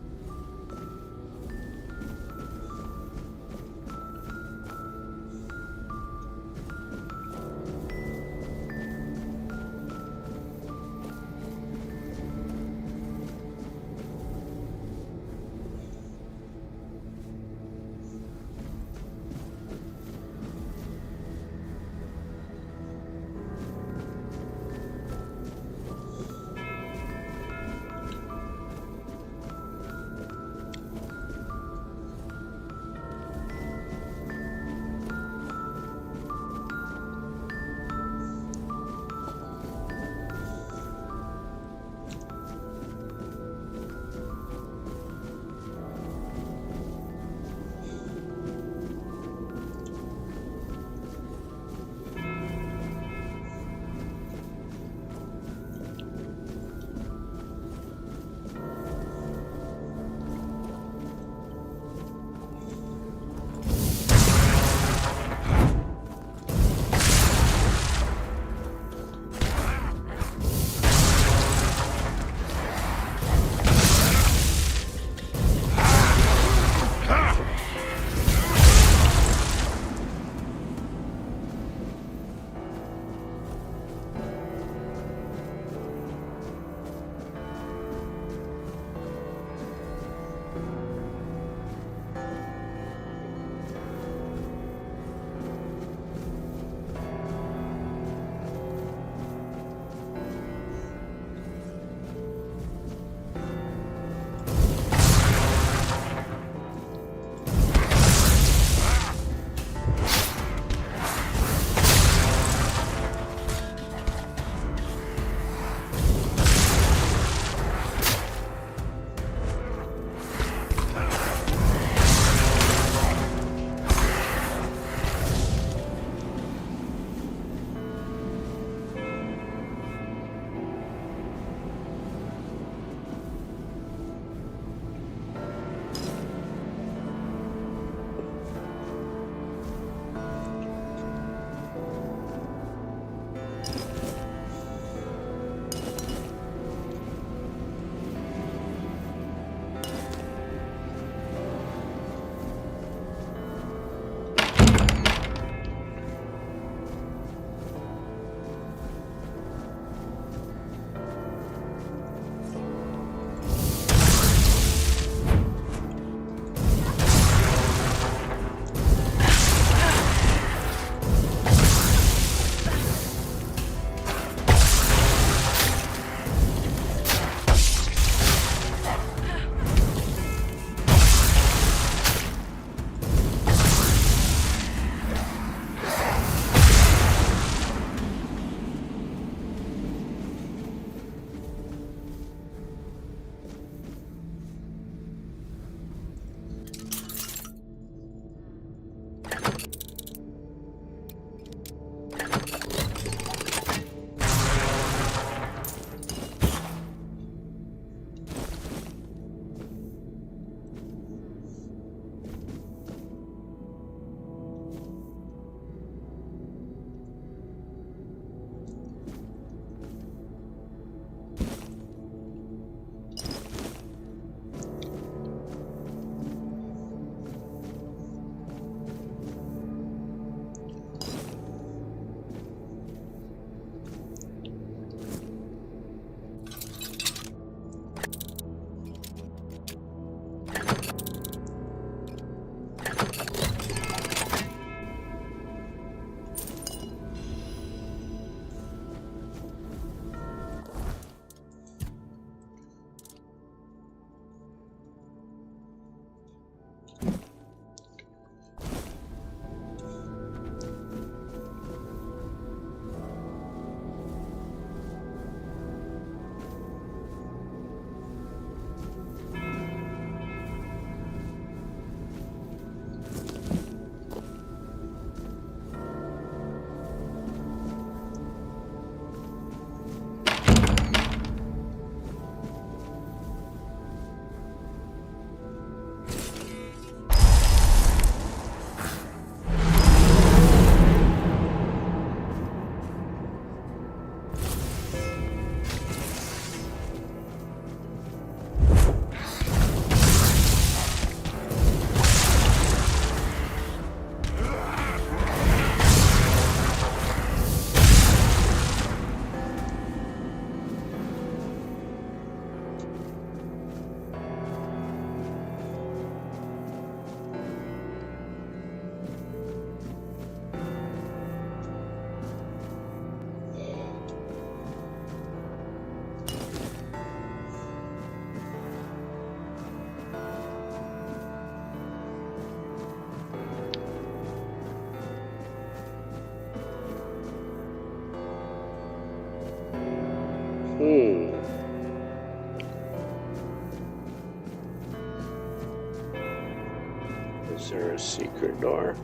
Is there a secret door?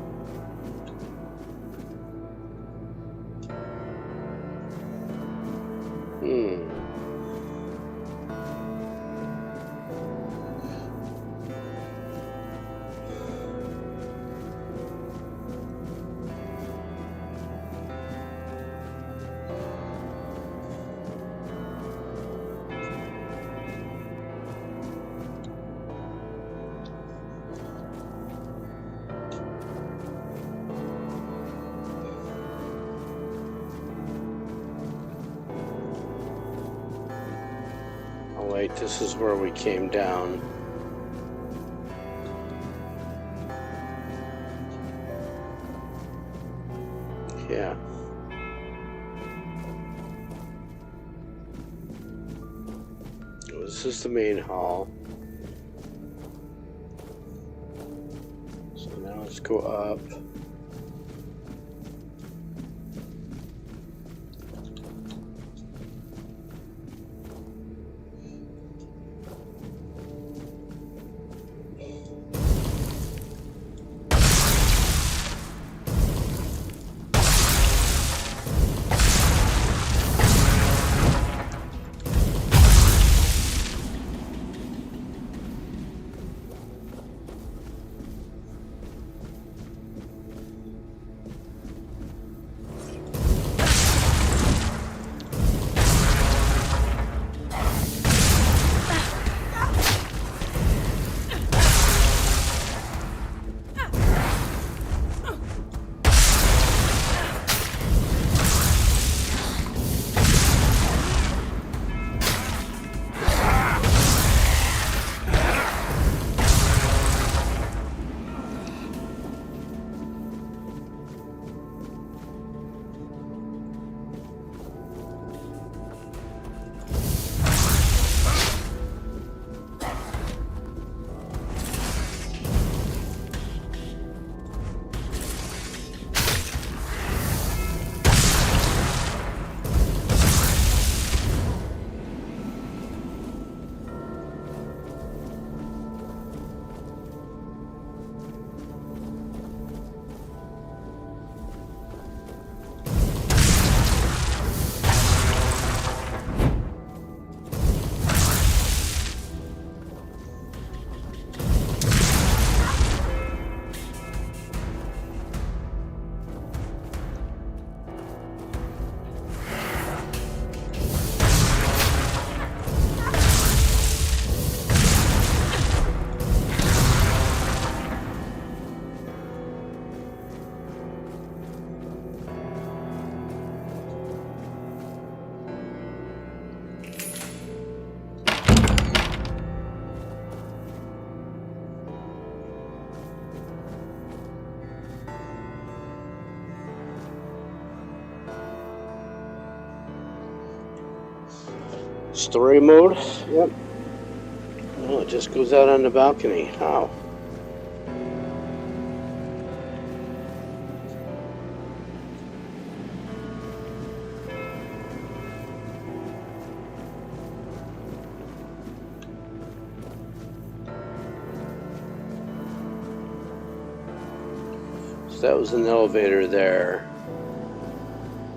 Wait, this is where we came down. Yeah. This is the main hall. So now let's go up. Story mode? Yep. Oh, it just goes out on the balcony. How? So that was an elevator there.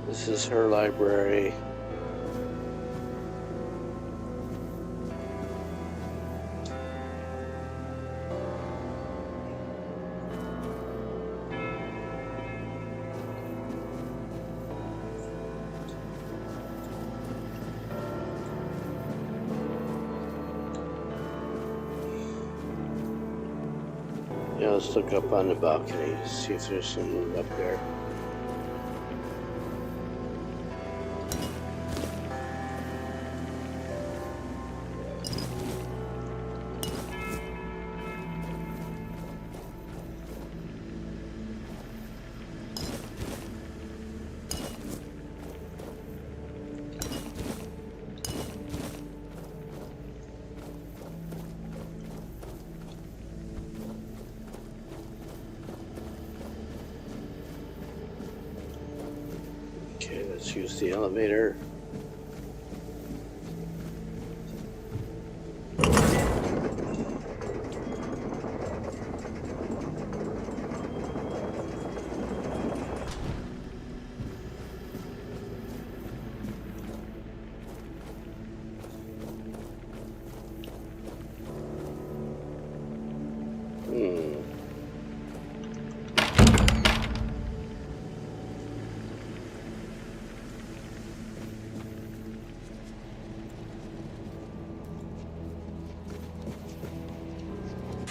This is her library. Yeah, let's look up on the balcony, see if there's something up there. Okay, let's use the elevator.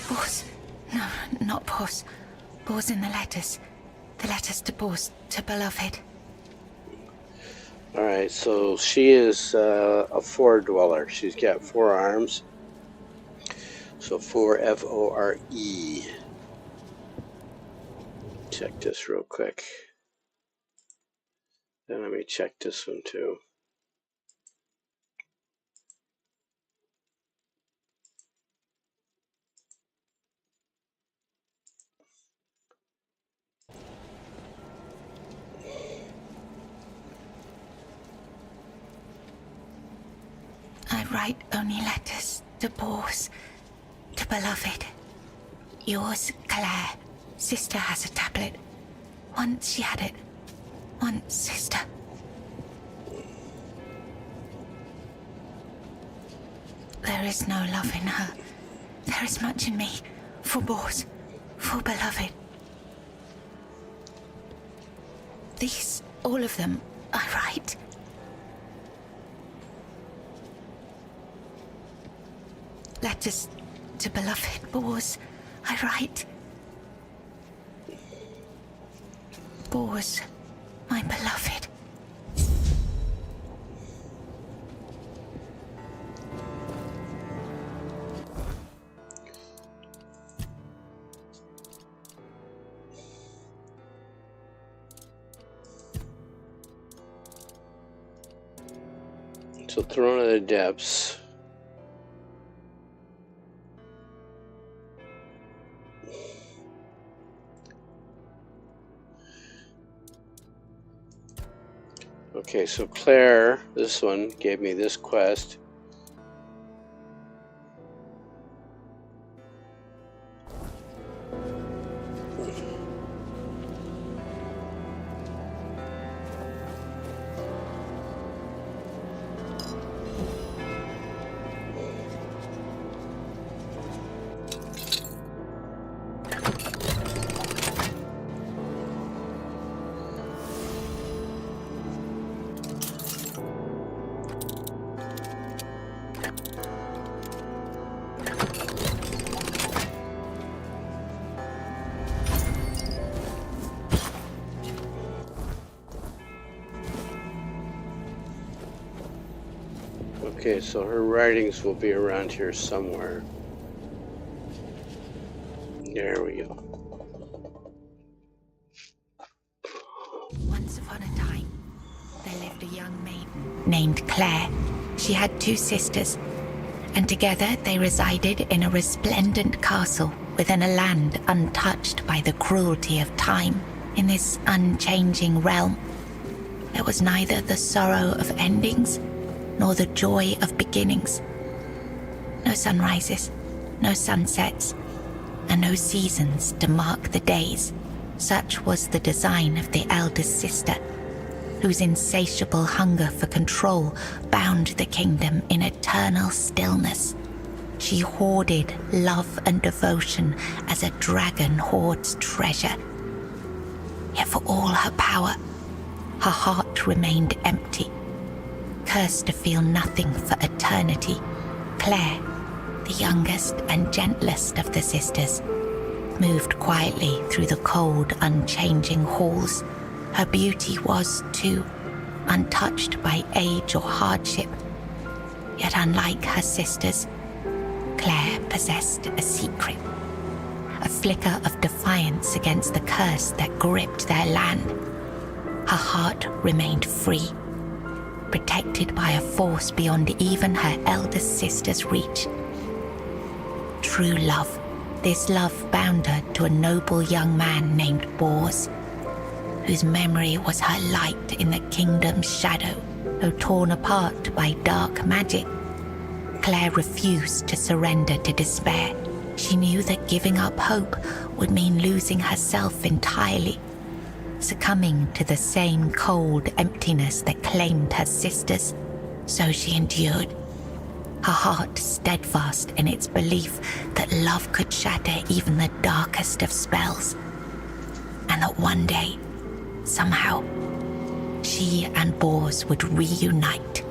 Bors. No, not Bors. Bors in the letters. The letters to Bors, to beloved. Alright, so she is a four dweller. She's got 4 arms. So 4 F-O-R-E. Check this real quick. Then let me check this one too. I write only letters to Bors, to beloved. Yours, Claire. Sister has a tablet. Once she had it. Once, sister. There is no love in her. There is much in me. For Bors. For beloved. These, all of them, I write. Letters to beloved Bors, I write. Bors, my beloved. So Throne of the Depths. Okay, so Claire, this one, gave me this quest. Okay, so her writings will be around here somewhere. There we go. Once upon a time, there lived a young maiden named Claire. She had 2 sisters, and together they resided in a resplendent castle within a land untouched by the cruelty of time. In this unchanging realm, there was neither the sorrow of endings nor the joy of beginnings. No sunrises, no sunsets, and no seasons to mark the days. Such was the design of the eldest sister, whose insatiable hunger for control bound the kingdom in eternal stillness. She hoarded love and devotion as a dragon hoards treasure. Yet for all her power, her heart remained empty. Cursed to feel nothing for eternity, Claire, the youngest and gentlest of the sisters, moved quietly through the cold, unchanging halls. Her beauty was, too, untouched by age or hardship. Yet unlike her sisters, Claire possessed a secret, a flicker of defiance against the curse that gripped their land. Her heart remained free, protected by a force beyond even her eldest sister's reach. True love. This love bound her to a noble young man named Bors, whose memory was her light in the kingdom's shadow, though torn apart by dark magic. Claire refused to surrender to despair. She knew that giving up hope would mean losing herself entirely, succumbing to the same cold emptiness that claimed her sisters. So she endured, her heart steadfast in its belief that love could shatter even the darkest of spells, and that one day, somehow, she and Bors would reunite.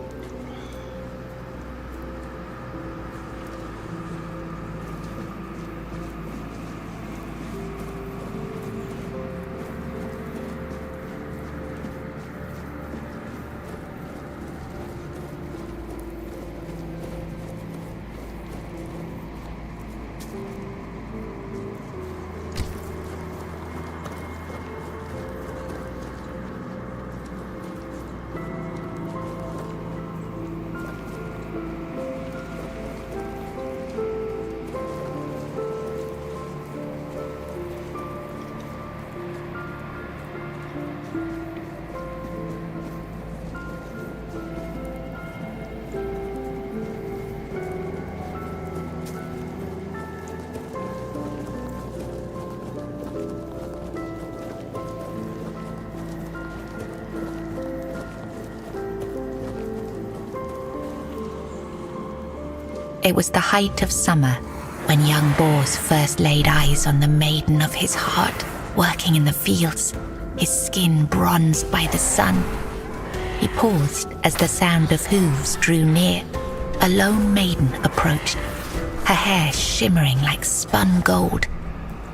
It was the height of summer when young Bors first laid eyes on the maiden of his heart, working in the fields, his skin bronzed by the sun. He paused as the sound of hooves drew near. A lone maiden approached, her hair shimmering like spun gold,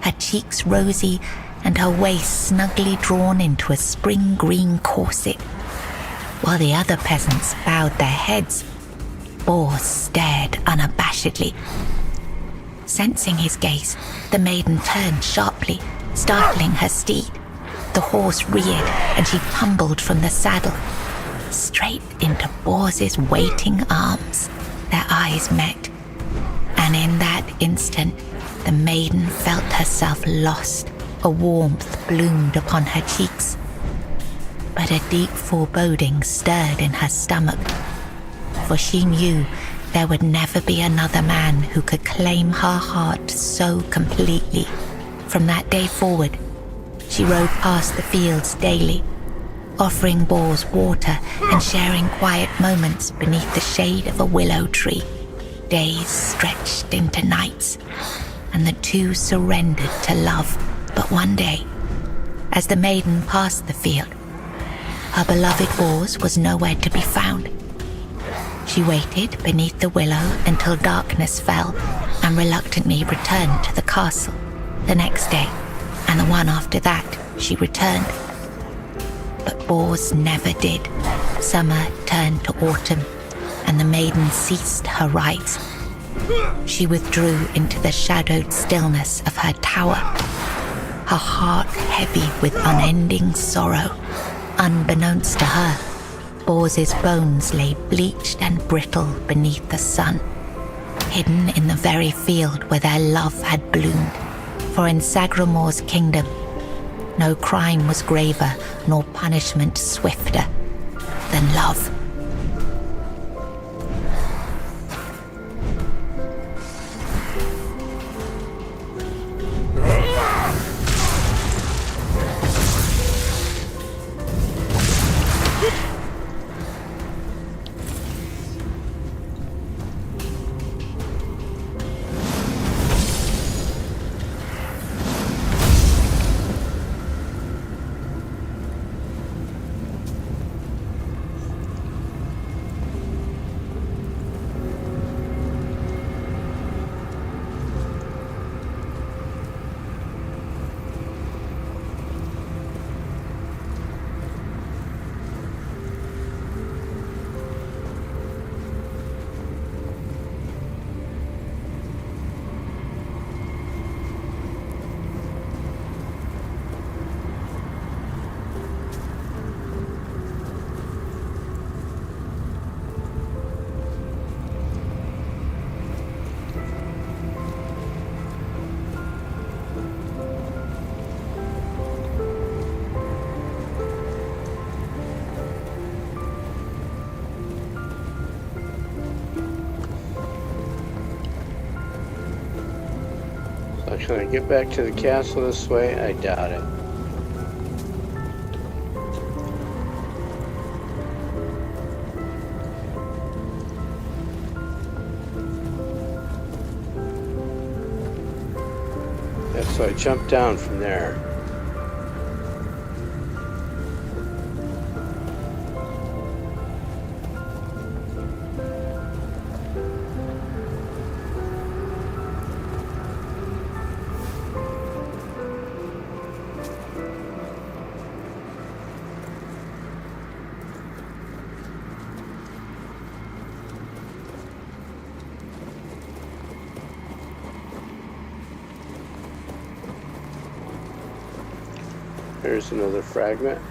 her cheeks rosy and her waist snugly drawn into a spring green corset. While the other peasants bowed their heads, Bors stared unabashedly. Sensing his gaze, the maiden turned sharply, startling her steed. The horse reared and she tumbled from the saddle, straight into Bors's waiting arms. Their eyes met, and in that instant, the maiden felt herself lost. A warmth bloomed upon her cheeks, but a deep foreboding stirred in her stomach, for she knew there would never be another man who could claim her heart so completely. From that day forward, she rode past the fields daily, offering Bors water and sharing quiet moments beneath the shade of a willow tree. Days stretched into nights, and the two surrendered to love. But one day, as the maiden passed the field, her beloved Bors was nowhere to be found. She waited beneath the willow until darkness fell and reluctantly returned to the castle. The next day, and the one after that, she returned. But Bors never did. Summer turned to autumn, and the maiden ceased her rides. She withdrew into the shadowed stillness of her tower, her heart heavy with unending sorrow. Unbeknownst to her, Bors's bones lay bleached and brittle beneath the sun, hidden in the very field where their love had bloomed. For in Sagramor's kingdom, no crime was graver nor punishment swifter than love. Can I get back to the castle this way? I doubt it. Yeah, so I jumped down from there. Here's another fragment.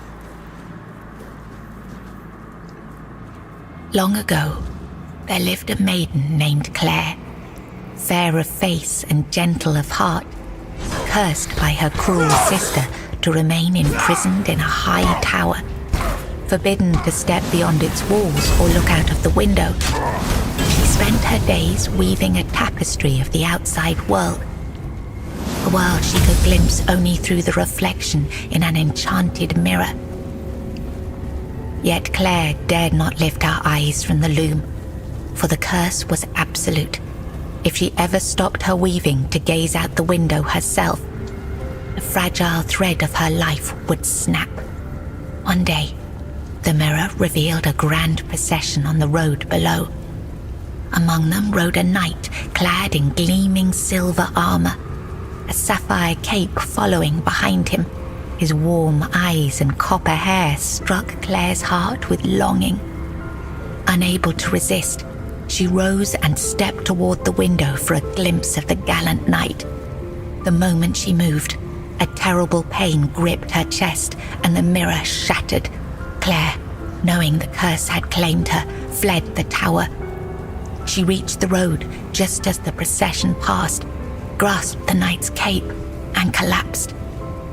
Long ago, there lived a maiden named Claire, fair of face and gentle of heart, cursed by her cruel sister to remain imprisoned in a high tower, forbidden to step beyond its walls or look out of the window. She spent her days weaving a tapestry of the outside world, a world she could glimpse only through the reflection in an enchanted mirror. Yet Claire dared not lift her eyes from the loom, for the curse was absolute, If she ever stopped her weaving to gaze out the window herself, the fragile thread of her life would snap. One day, the mirror revealed a grand procession on the road below. Among them rode a knight clad in gleaming silver armor, a sapphire cape following behind him. His warm eyes and copper hair struck Claire's heart with longing. Unable to resist, she rose and stepped toward the window for a glimpse of the gallant knight. The moment she moved, a terrible pain gripped her chest and the mirror shattered. Claire, knowing the curse had claimed her, fled the tower. She reached the road just as the procession passed, grasped the knight's cape, and collapsed.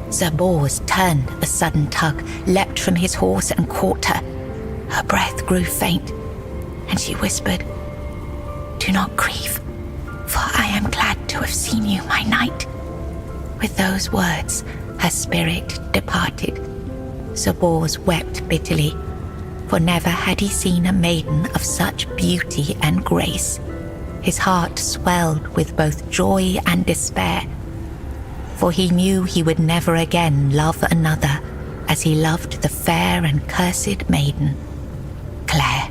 Sir Bors turned a sudden tug, leapt from his horse and caught her. Her breath grew faint, and she whispered, "Do not grieve, for I am glad to have seen you, my knight." With those words, her spirit departed. Sir Bors wept bitterly, for never had he seen a maiden of such beauty and grace. His heart swelled with both joy and despair, for he knew he would never again love another as he loved the fair and cursed maiden, Claire.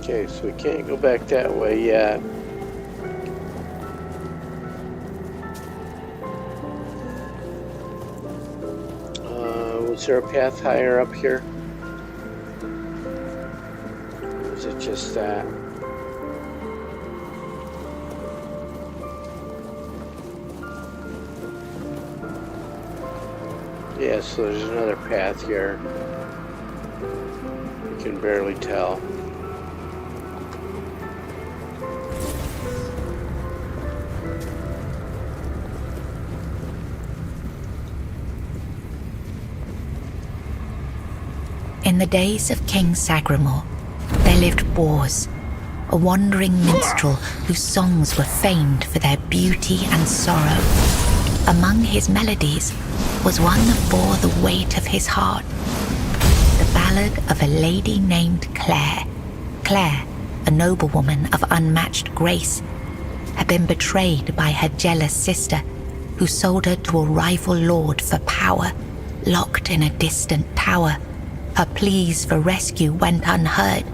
Okay, so we can't go back that way yet. Was there a path higher up here? Or is it just that? Yeah, so there's another path here. You can barely tell. In the days of King Sagramor, there lived Bors, a wandering minstrel whose songs were famed for their beauty and sorrow. Among his melodies was one that bore the weight of his heart, the ballad of a lady named Claire. Claire, a noblewoman of unmatched grace, had been betrayed by her jealous sister, who sold her to a rival lord for power. Locked in a distant tower, her pleas for rescue went unheard.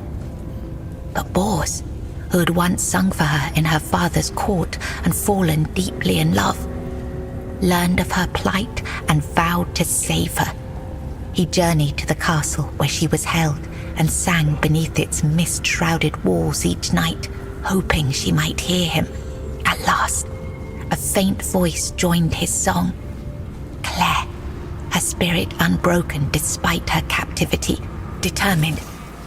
But Bors, who had once sung for her in her father's court and fallen deeply in love, learned of her plight and vowed to save her. He journeyed to the castle where she was held and sang beneath its mist-shrouded walls each night, hoping she might hear him. At last, a faint voice joined his song. Claire, her spirit unbroken despite her captivity, determined,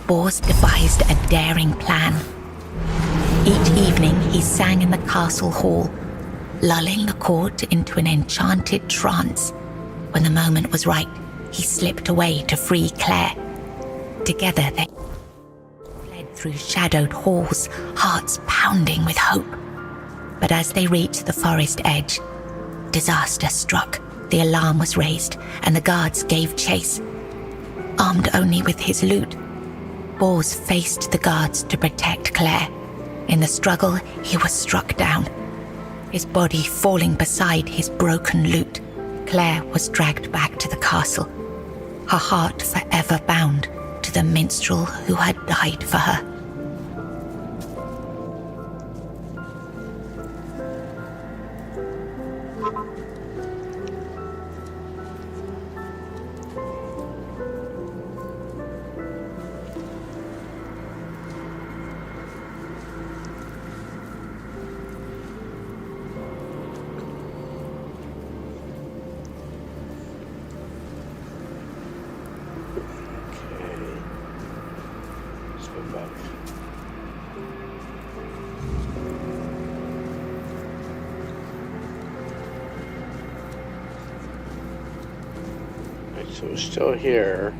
Bors devised a daring plan. Each evening he sang in the castle hall, lulling the court into an enchanted trance. When the moment was right, he slipped away to free Claire. Together they fled through shadowed halls, hearts pounding with hope. But as they reached the forest edge, disaster struck. The alarm was raised, and the guards gave chase. Armed only with his lute, Bors faced the guards to protect Claire. In the struggle, he was struck down, his body falling beside his broken lute. Claire was dragged back to the castle, her heart forever bound to the minstrel who had died for her. go back. Alright, so we're still here.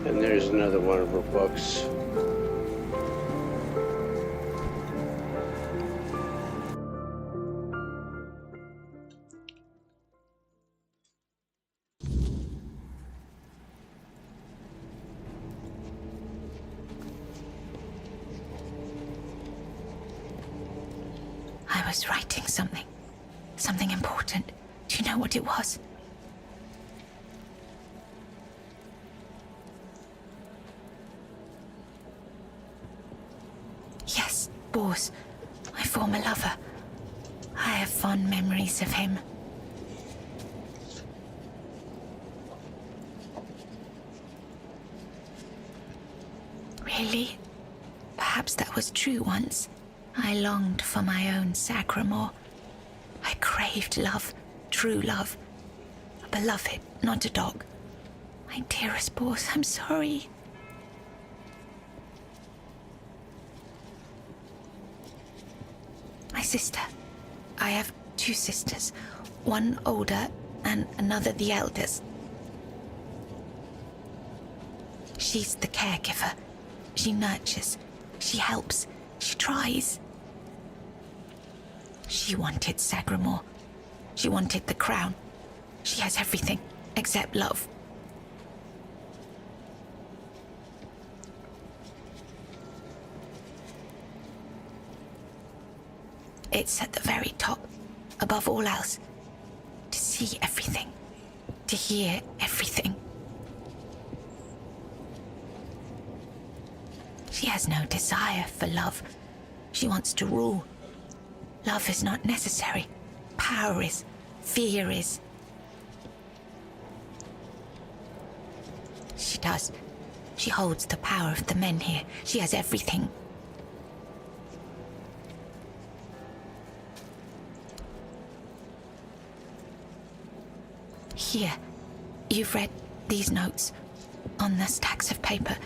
And there's another one of her books. I was writing something. Something important. Do you know what it was? Yes, Bors, my former lover. I have fond memories of him. Really? Perhaps that was true once. I longed for my own Sacramore. I craved love, true love. A beloved, not a dog. My dearest Bors, I'm sorry. My sister. I have two sisters, one older and another the eldest. She's the caregiver. She nurtures, she helps, she tries. She wanted Sagramore. She wanted the crown. She has everything except love. It's at the very top, above all else. To see everything, to hear everything. She has no desire for love. She wants to rule. Love is not necessary. Power is. Fear is. She does. She holds the power of the men here. She has everything. Here, you've read these notes on the stacks of paper.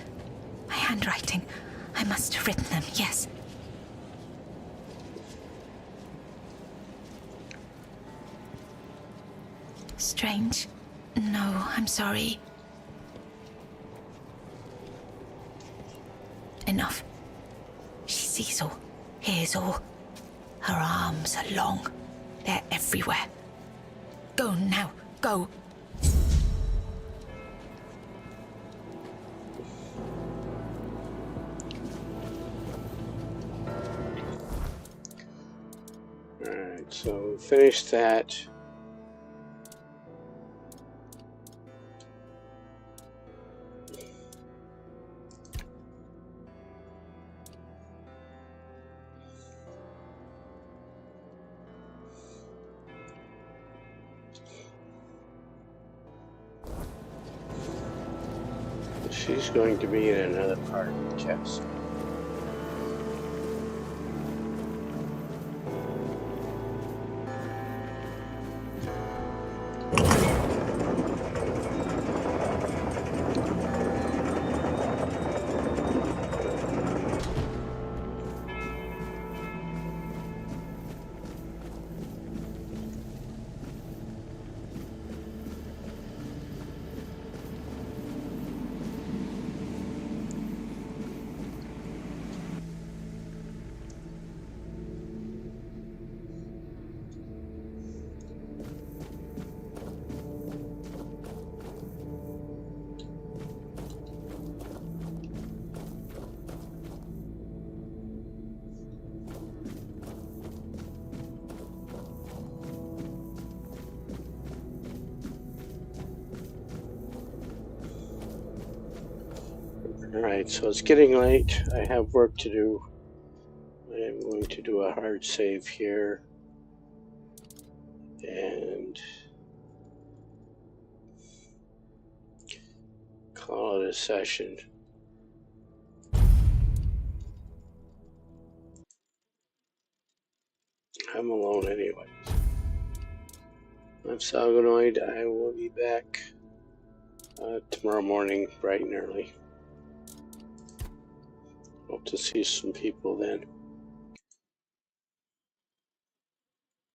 My handwriting. I must have written them, yes. Strange? No, I'm sorry. Enough. She sees all, hears all. Her arms are long. They're everywhere. Go now, go. Alright, so finish that. She's going to be in another part of the castle. Alright, so it's getting late. I have work to do. I'm going to do a hard save here. And call it a session. I'm alone anyway. I'm Salgonoid. I will be back tomorrow morning, bright and early. Hope to see some people then.